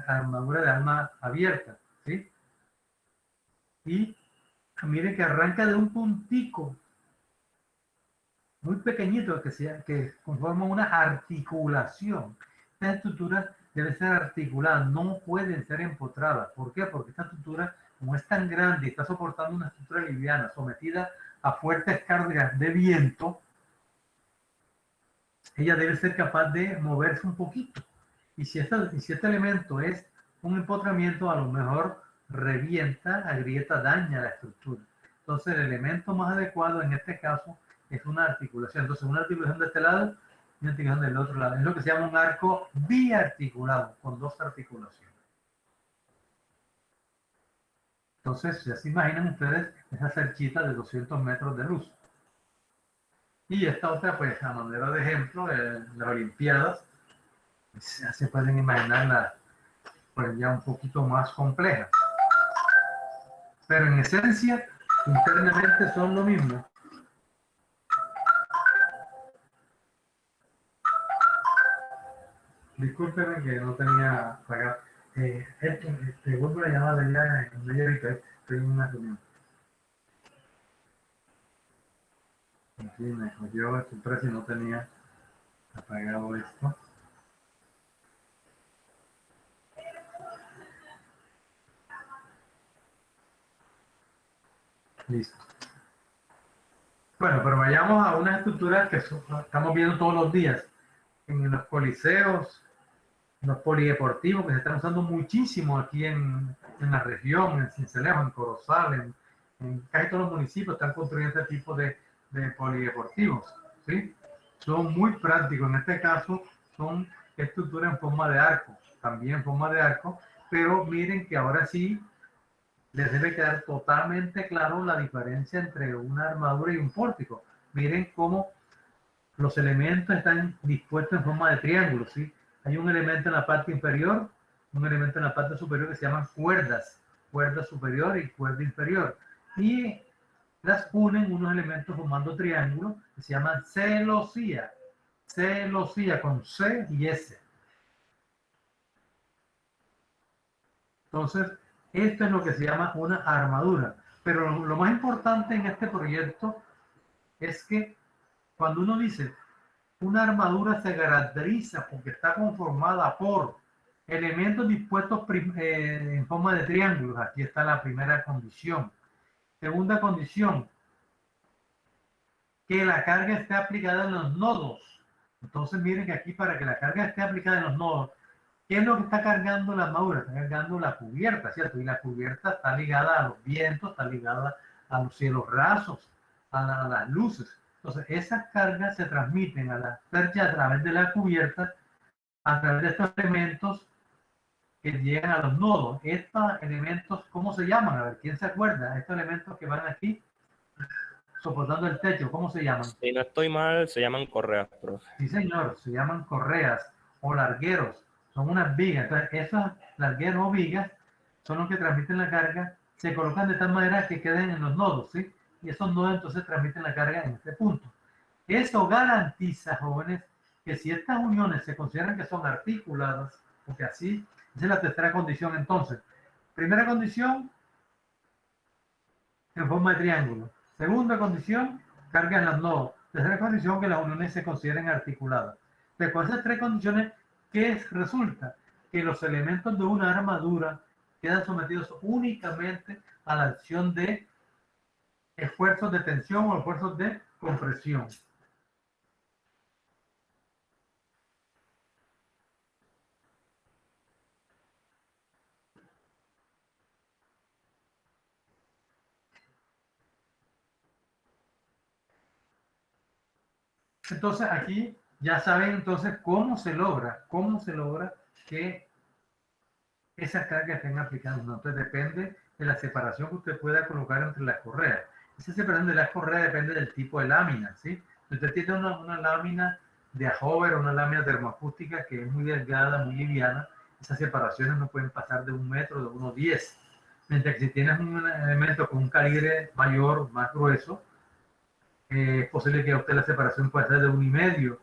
armadura de arma abierta, ¿sí? Y mire que arranca de un puntico muy pequeñito que conforma una articulación. Estas estructuras deben ser articuladas, no pueden ser empotradas. ¿Por qué? Porque esta estructura, como es tan grande y está soportando una estructura liviana sometida a fuertes cargas de viento, ella debe ser capaz de moverse un poquito. Y si este elemento es un empotramiento, a lo mejor revienta, agrieta, daña la estructura. Entonces, el elemento más adecuado en este caso es una articulación. Entonces, una articulación de este lado y una articulación del otro lado. Es lo que se llama un arco biarticulado, con 2 articulaciones. Entonces, ya se imaginan ustedes esa cerchita de 200 metros de luz. Y esta otra, pues a manera de ejemplo, las Olimpiadas, pues, ya se pueden imaginar las, pues ya un poquito más complejas. Pero en esencia, internamente son lo mismo. Discúlpeme que no tenía apagado. Te vuelvo a llamar de allá en media horita, estoy en una reunión. Aquí me cogió la sorpresa y no tenía apagado esto. Listo. Bueno, pero vayamos a unas estructuras que estamos viendo todos los días. En los coliseos, en los polideportivos, que se están usando muchísimo aquí en la región, en Sincelejo, en Corozal, en casi todos los municipios están construyendo este tipo de polideportivos, ¿sí? Son muy prácticos. En este caso, son estructuras en forma de arco, también en forma de arco, pero miren que ahora sí les debe quedar totalmente claro la diferencia entre una armadura y un pórtico. Miren cómo los elementos están dispuestos en forma de triángulo, ¿sí? Hay un elemento en la parte inferior, un elemento en la parte superior que se llaman cuerdas, cuerda superior y cuerda inferior. Y las unen unos elementos formando triángulo que se llaman celosía, celosía con C y S. Entonces, esto es lo que se llama una armadura. Pero lo más importante en este proyecto es que cuando uno dice una armadura se caracteriza porque está conformada por elementos dispuestos en forma de triángulos. Aquí está la primera condición. Segunda condición, que la carga esté aplicada en los nodos. Entonces miren que aquí para que la carga esté aplicada en los nodos, ¿qué es lo que está cargando la armadura? Está cargando la cubierta, ¿cierto? Y la cubierta está ligada a los vientos, está ligada a los cielos rasos, a las luces. Entonces, esas cargas se transmiten a la percha a través de la cubierta, a través de estos elementos que llegan a los nodos. Estos elementos, ¿cómo se llaman? A ver, ¿quién se acuerda? Estos elementos que van aquí soportando el techo, ¿cómo se llaman?
Si no estoy mal, se llaman correas, profe.
Sí, señor, se llaman correas o largueros. Son unas vigas. Entonces, esos largueros o vigas son los que transmiten la carga, se colocan de tal manera que queden en los nodos, ¿sí? Y esos nodos entonces transmiten la carga en este punto. Eso garantiza, jóvenes, que si estas uniones se consideran que son articuladas, porque así, esa es la tercera condición entonces. Primera condición, en forma de triángulo. Segunda condición, carga en los nodos. Tercera condición, que las uniones se consideren articuladas. De con esas tres condiciones, ¿qué resulta? Que los elementos de una armadura quedan sometidos únicamente a la acción de esfuerzos de tensión o esfuerzos de compresión. Entonces aquí ya saben entonces cómo se logra que esas cargas estén aplicadas. ¿No? Entonces depende de la separación que usted pueda colocar entre las correas. Esa separación de las correas depende del tipo de lámina, ¿sí? Si usted tiene una lámina de ajover o una lámina termoacústica que es muy delgada, muy liviana, esas separaciones no pueden pasar de 1 metro, de 1,10. Mientras que si tienes un elemento con un calibre mayor, más grueso, es posible que a usted la separación pueda ser de 1,5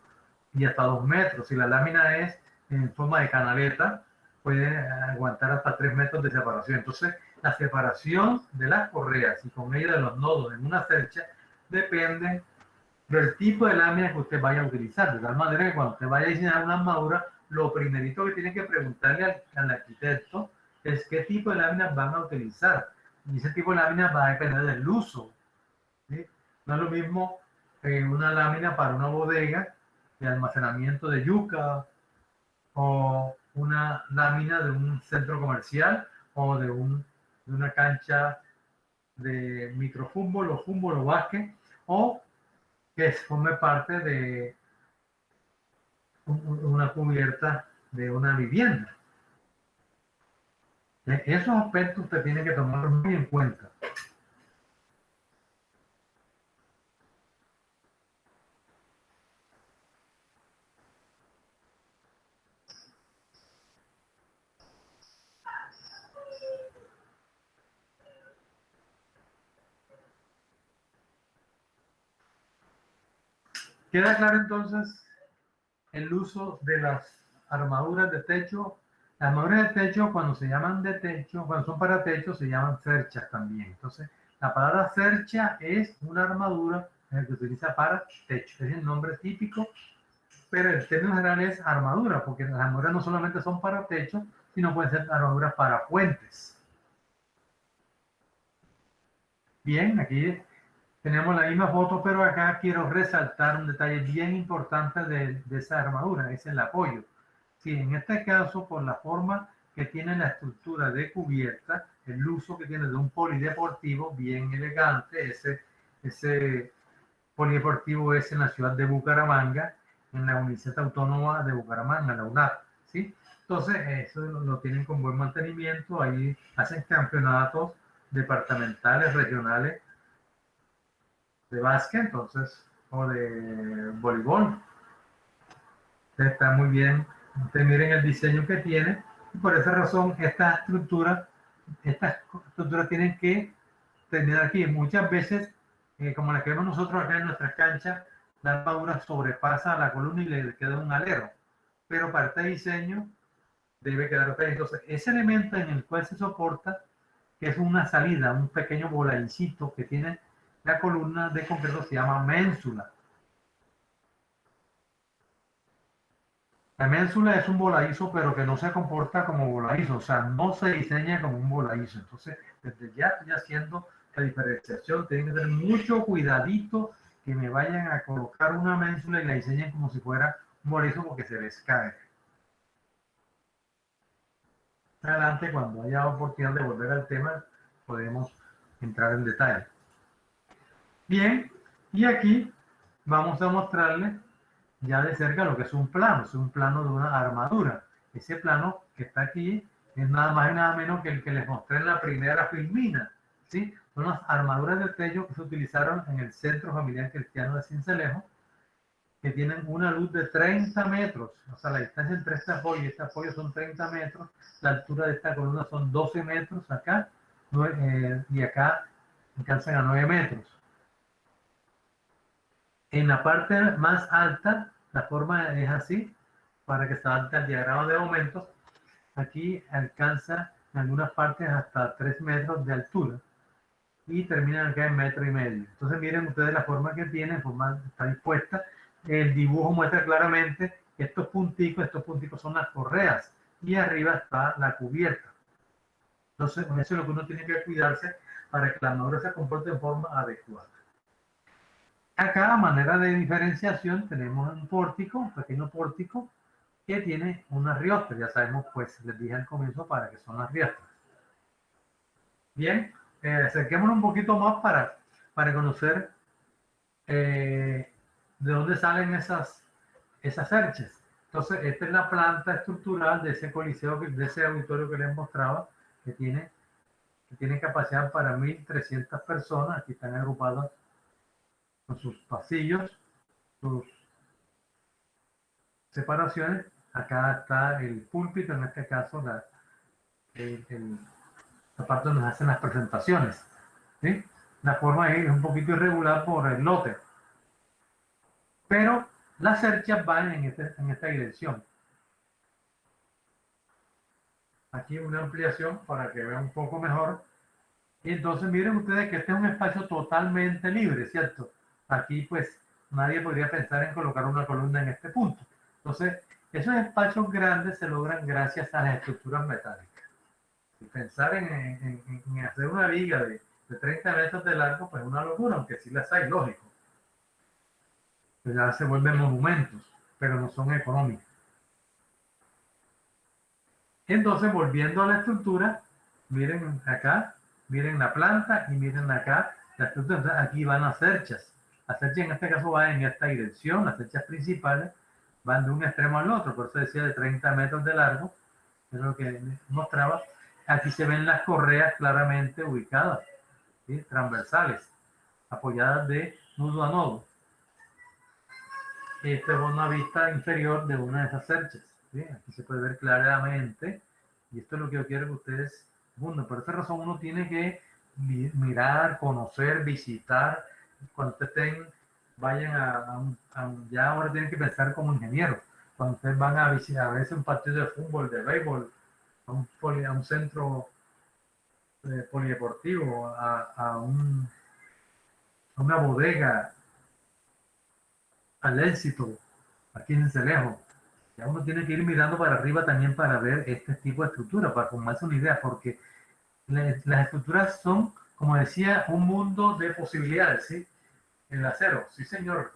y hasta 2 metros. Si la lámina es en forma de canaleta, puede aguantar hasta 3 metros de separación. Entonces, la separación de las correas y con ella de los nodos en una cercha depende del tipo de lámina que usted vaya a utilizar. De tal manera que cuando usted vaya a diseñar una armadura, lo primerito que tiene que preguntarle al arquitecto es qué tipo de láminas van a utilizar. Y ese tipo de láminas va a depender del uso, ¿sí? No es lo mismo una lámina para una bodega de almacenamiento de yuca o una lámina de un centro comercial o de una cancha de microfútbol o fútbol o básquet, o que forme parte de una cubierta de una vivienda. Esos aspectos usted tiene que tomarlos muy en cuenta. ¿Queda claro entonces el uso de las armaduras de techo? Las armaduras de techo, cuando se llaman de techo, cuando son para techo, se llaman cerchas también. Entonces, la palabra cercha es una armadura que se utiliza para techo. Es el nombre típico, pero el término general es armadura, porque las armaduras no solamente son para techo, sino pueden ser armaduras para puentes. Bien, aquí tenemos la misma foto, pero acá quiero resaltar un detalle bien importante de esa armadura, es el apoyo. Sí, en este caso, por la forma que tiene la estructura de cubierta, el uso que tiene de un polideportivo bien elegante, ese polideportivo es en la ciudad de Bucaramanga, en la Universidad Autónoma de Bucaramanga, la UNAP, ¿sí? Entonces, eso lo tienen con buen mantenimiento, ahí hacen campeonatos departamentales, regionales de básquet, entonces, o de voleibol. Está muy bien. Ustedes miren el diseño que tiene, y por esa razón estas estructuras tienen que tener aquí. Muchas veces, como la que vemos nosotros acá en nuestras canchas, la armadura sobrepasa la columna y le queda un alero. Pero para este diseño debe quedar ok. Entonces, ese elemento en el cual se soporta, que es una salida, un pequeño volancito que tiene la columna de concreto, se llama ménsula. La ménsula es un voladizo, pero que no se comporta como voladizo, o sea, no se diseña como un voladizo. Entonces, desde ya estoy haciendo la diferenciación, tienen que tener mucho cuidadito que me vayan a colocar una ménsula y la diseñen como si fuera un voladizo porque se les cae. Adelante, cuando haya oportunidad de volver al tema, podemos entrar en detalle. Bien, y aquí vamos a mostrarles ya de cerca lo que es un plano de una armadura. Ese plano que está aquí es nada más y nada menos que el que les mostré en la primera filmina, ¿sí? Son las armaduras de techo que se utilizaron en el Centro Familiar Cristiano de Sincelejo, que tienen una luz de 30 metros, o sea, la distancia entre este apoyo son 30 metros, la altura de esta columna son 12 metros acá, y acá alcanzan a 9 metros. En la parte más alta, la forma es así, para que se adapte al diagrama de aumentos. Aquí alcanza en algunas partes hasta 3 metros de altura y terminan acá en 1,5 metros. Entonces miren ustedes la forma que tiene, forma está dispuesta. El dibujo muestra claramente que estos punticos son las correas y arriba está la cubierta. Entonces eso es lo que uno tiene que cuidarse para que la armadura se comporte de forma adecuada. Acá, a manera de diferenciación, tenemos un pórtico, un pequeño pórtico, que tiene unas riostras. Ya sabemos, pues, les dije al comienzo para qué son las riostras. Bien, acerquémonos un poquito más para conocer de dónde salen esas cerchas. Entonces, esta es la planta estructural de ese coliseo, de ese auditorio que les mostraba, que tiene capacidad para 1.300 personas. Aquí están agrupadas con sus pasillos, sus separaciones. Acá está el púlpito, en este caso la parte donde se hacen las presentaciones, ¿sí? La forma es un poquito irregular por el lote, pero las cerchas van en esta dirección. Aquí una ampliación para que vean un poco mejor. Y entonces miren ustedes que este es un espacio totalmente libre, ¿cierto? Aquí pues nadie podría pensar en colocar una columna en este punto. Entonces, esos espacios grandes se logran gracias a las estructuras metálicas. Y pensar en hacer una viga de 30 metros de largo, pues es una locura, aunque sí las hay, lógico. Pues ya se vuelven monumentos, pero no son económicos. Entonces, volviendo a la estructura, miren acá, miren la planta y miren acá la estructura. Entonces, aquí van las cerchas. Las cerchas en este caso van en esta dirección, las cerchas principales van de un extremo al otro, por eso decía de 30 metros de largo, es lo que mostraba. Aquí se ven las correas claramente ubicadas, ¿sí? Transversales, apoyadas de nudo a nodo. Esta es una vista inferior de una de esas cerchas, ¿sí? Aquí se puede ver claramente, y esto es lo que yo quiero que ustedes bundan. Por esa razón uno tiene que mirar, conocer, visitar. Cuando estén vayan ya ahora tienen que pensar como ingenieros. Cuando ustedes van a visitar a veces un partido de fútbol, de béisbol, a un centro polideportivo, a una bodega, al Éxito, aquí en Celejo. Ya uno tiene que ir mirando para arriba también para ver este tipo de estructura, para formarse una idea, porque las estructuras son, como decía, un mundo de posibilidades, ¿sí? El acero, sí señor,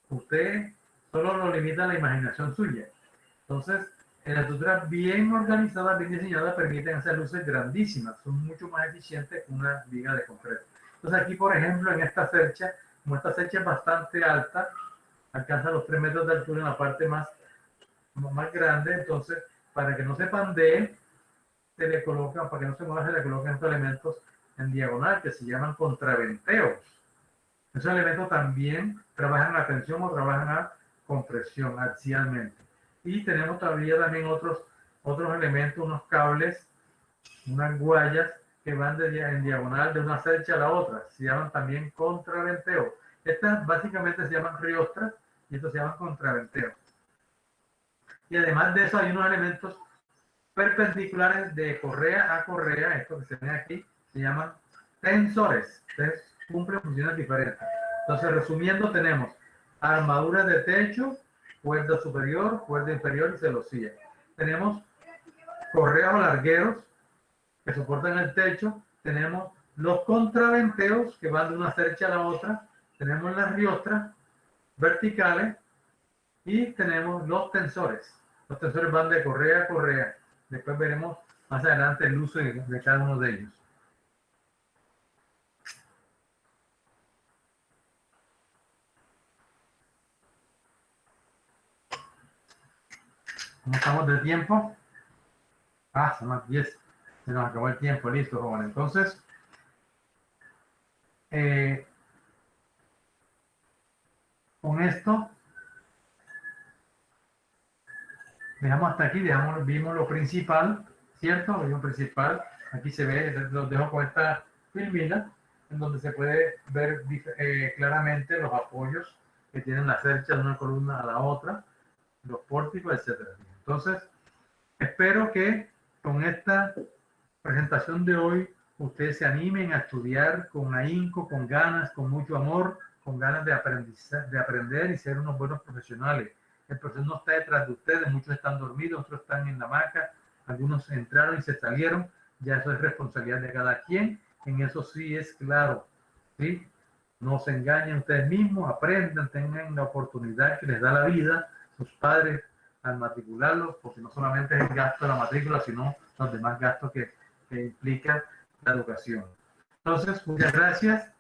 usted solo lo limita a la imaginación suya. Entonces, en las estructuras bien organizadas, bien diseñadas, permiten hacer luces grandísimas, son mucho más eficientes que una viga de concreto. Entonces aquí, por ejemplo, en esta cercha, como esta cercha es bastante alta, alcanza los 3 metros de altura en la parte más grande, entonces, para que no se pandee, se le colocan, para que no se mueva, se le colocan estos elementos en diagonal que se llaman contraventeos. Esos elementos también trabajan a tensión o trabajan a compresión axialmente. Y tenemos todavía también otros elementos, unos cables, unas guayas que van en diagonal de una cercha a la otra. Se llaman también contraventeos. Estas básicamente se llaman riostras y estos se llaman contraventeos. Y además de eso hay unos elementos perpendiculares de correa a correa, estos que se ven aquí, se llaman tensores. Entonces, cumplen funciones diferentes. Entonces, resumiendo, tenemos armaduras de techo, cuerda superior, cuerda inferior y celosía. Tenemos correas o largueros que soportan el techo. Tenemos los contraventeos que van de una cercha a la otra. Tenemos las riostras verticales y tenemos los tensores. Los tensores van de correa a correa. Después veremos más adelante el uso de cada uno de ellos. ¿Cómo estamos de tiempo? Son las 10. Se nos acabó el tiempo. Listo, jóvenes. Entonces, con esto, dejamos hasta aquí. Vimos lo principal, ¿cierto? Lo principal. Aquí se ve, los dejo con esta filmina, en donde se puede ver claramente los apoyos que tienen la cercha de una columna a la otra, los pórticos, etcétera. Entonces, espero que con esta presentación de hoy ustedes se animen a estudiar con ahínco, con ganas, con mucho amor, con ganas de aprender y ser unos buenos profesionales. El profesor no está detrás de ustedes, muchos están dormidos, otros están en la hamaca, algunos entraron y se salieron, ya eso es responsabilidad de cada quien, en eso sí es claro, ¿sí? No se engañen ustedes mismos, aprendan, tengan la oportunidad que les da la vida, sus padres, al matricularlos, porque no solamente es el gasto de la matrícula, sino los demás gastos que implica la educación. Entonces, muchas gracias,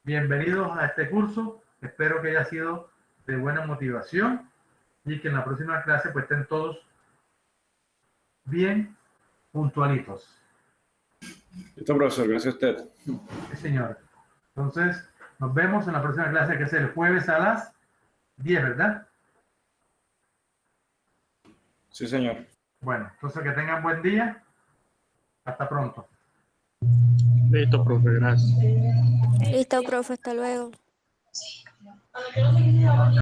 bienvenidos a este curso, espero que haya sido de buena motivación y que en la próxima clase pues estén todos bien puntualitos.
Listo, profesor, gracias a usted.
Sí, señor. Entonces, nos vemos en la próxima clase, que es el jueves a las 10, ¿verdad?
Sí, señor.
Bueno, entonces que tengan buen día. Hasta pronto.
Listo, profe, gracias.
Listo, profe, hasta luego.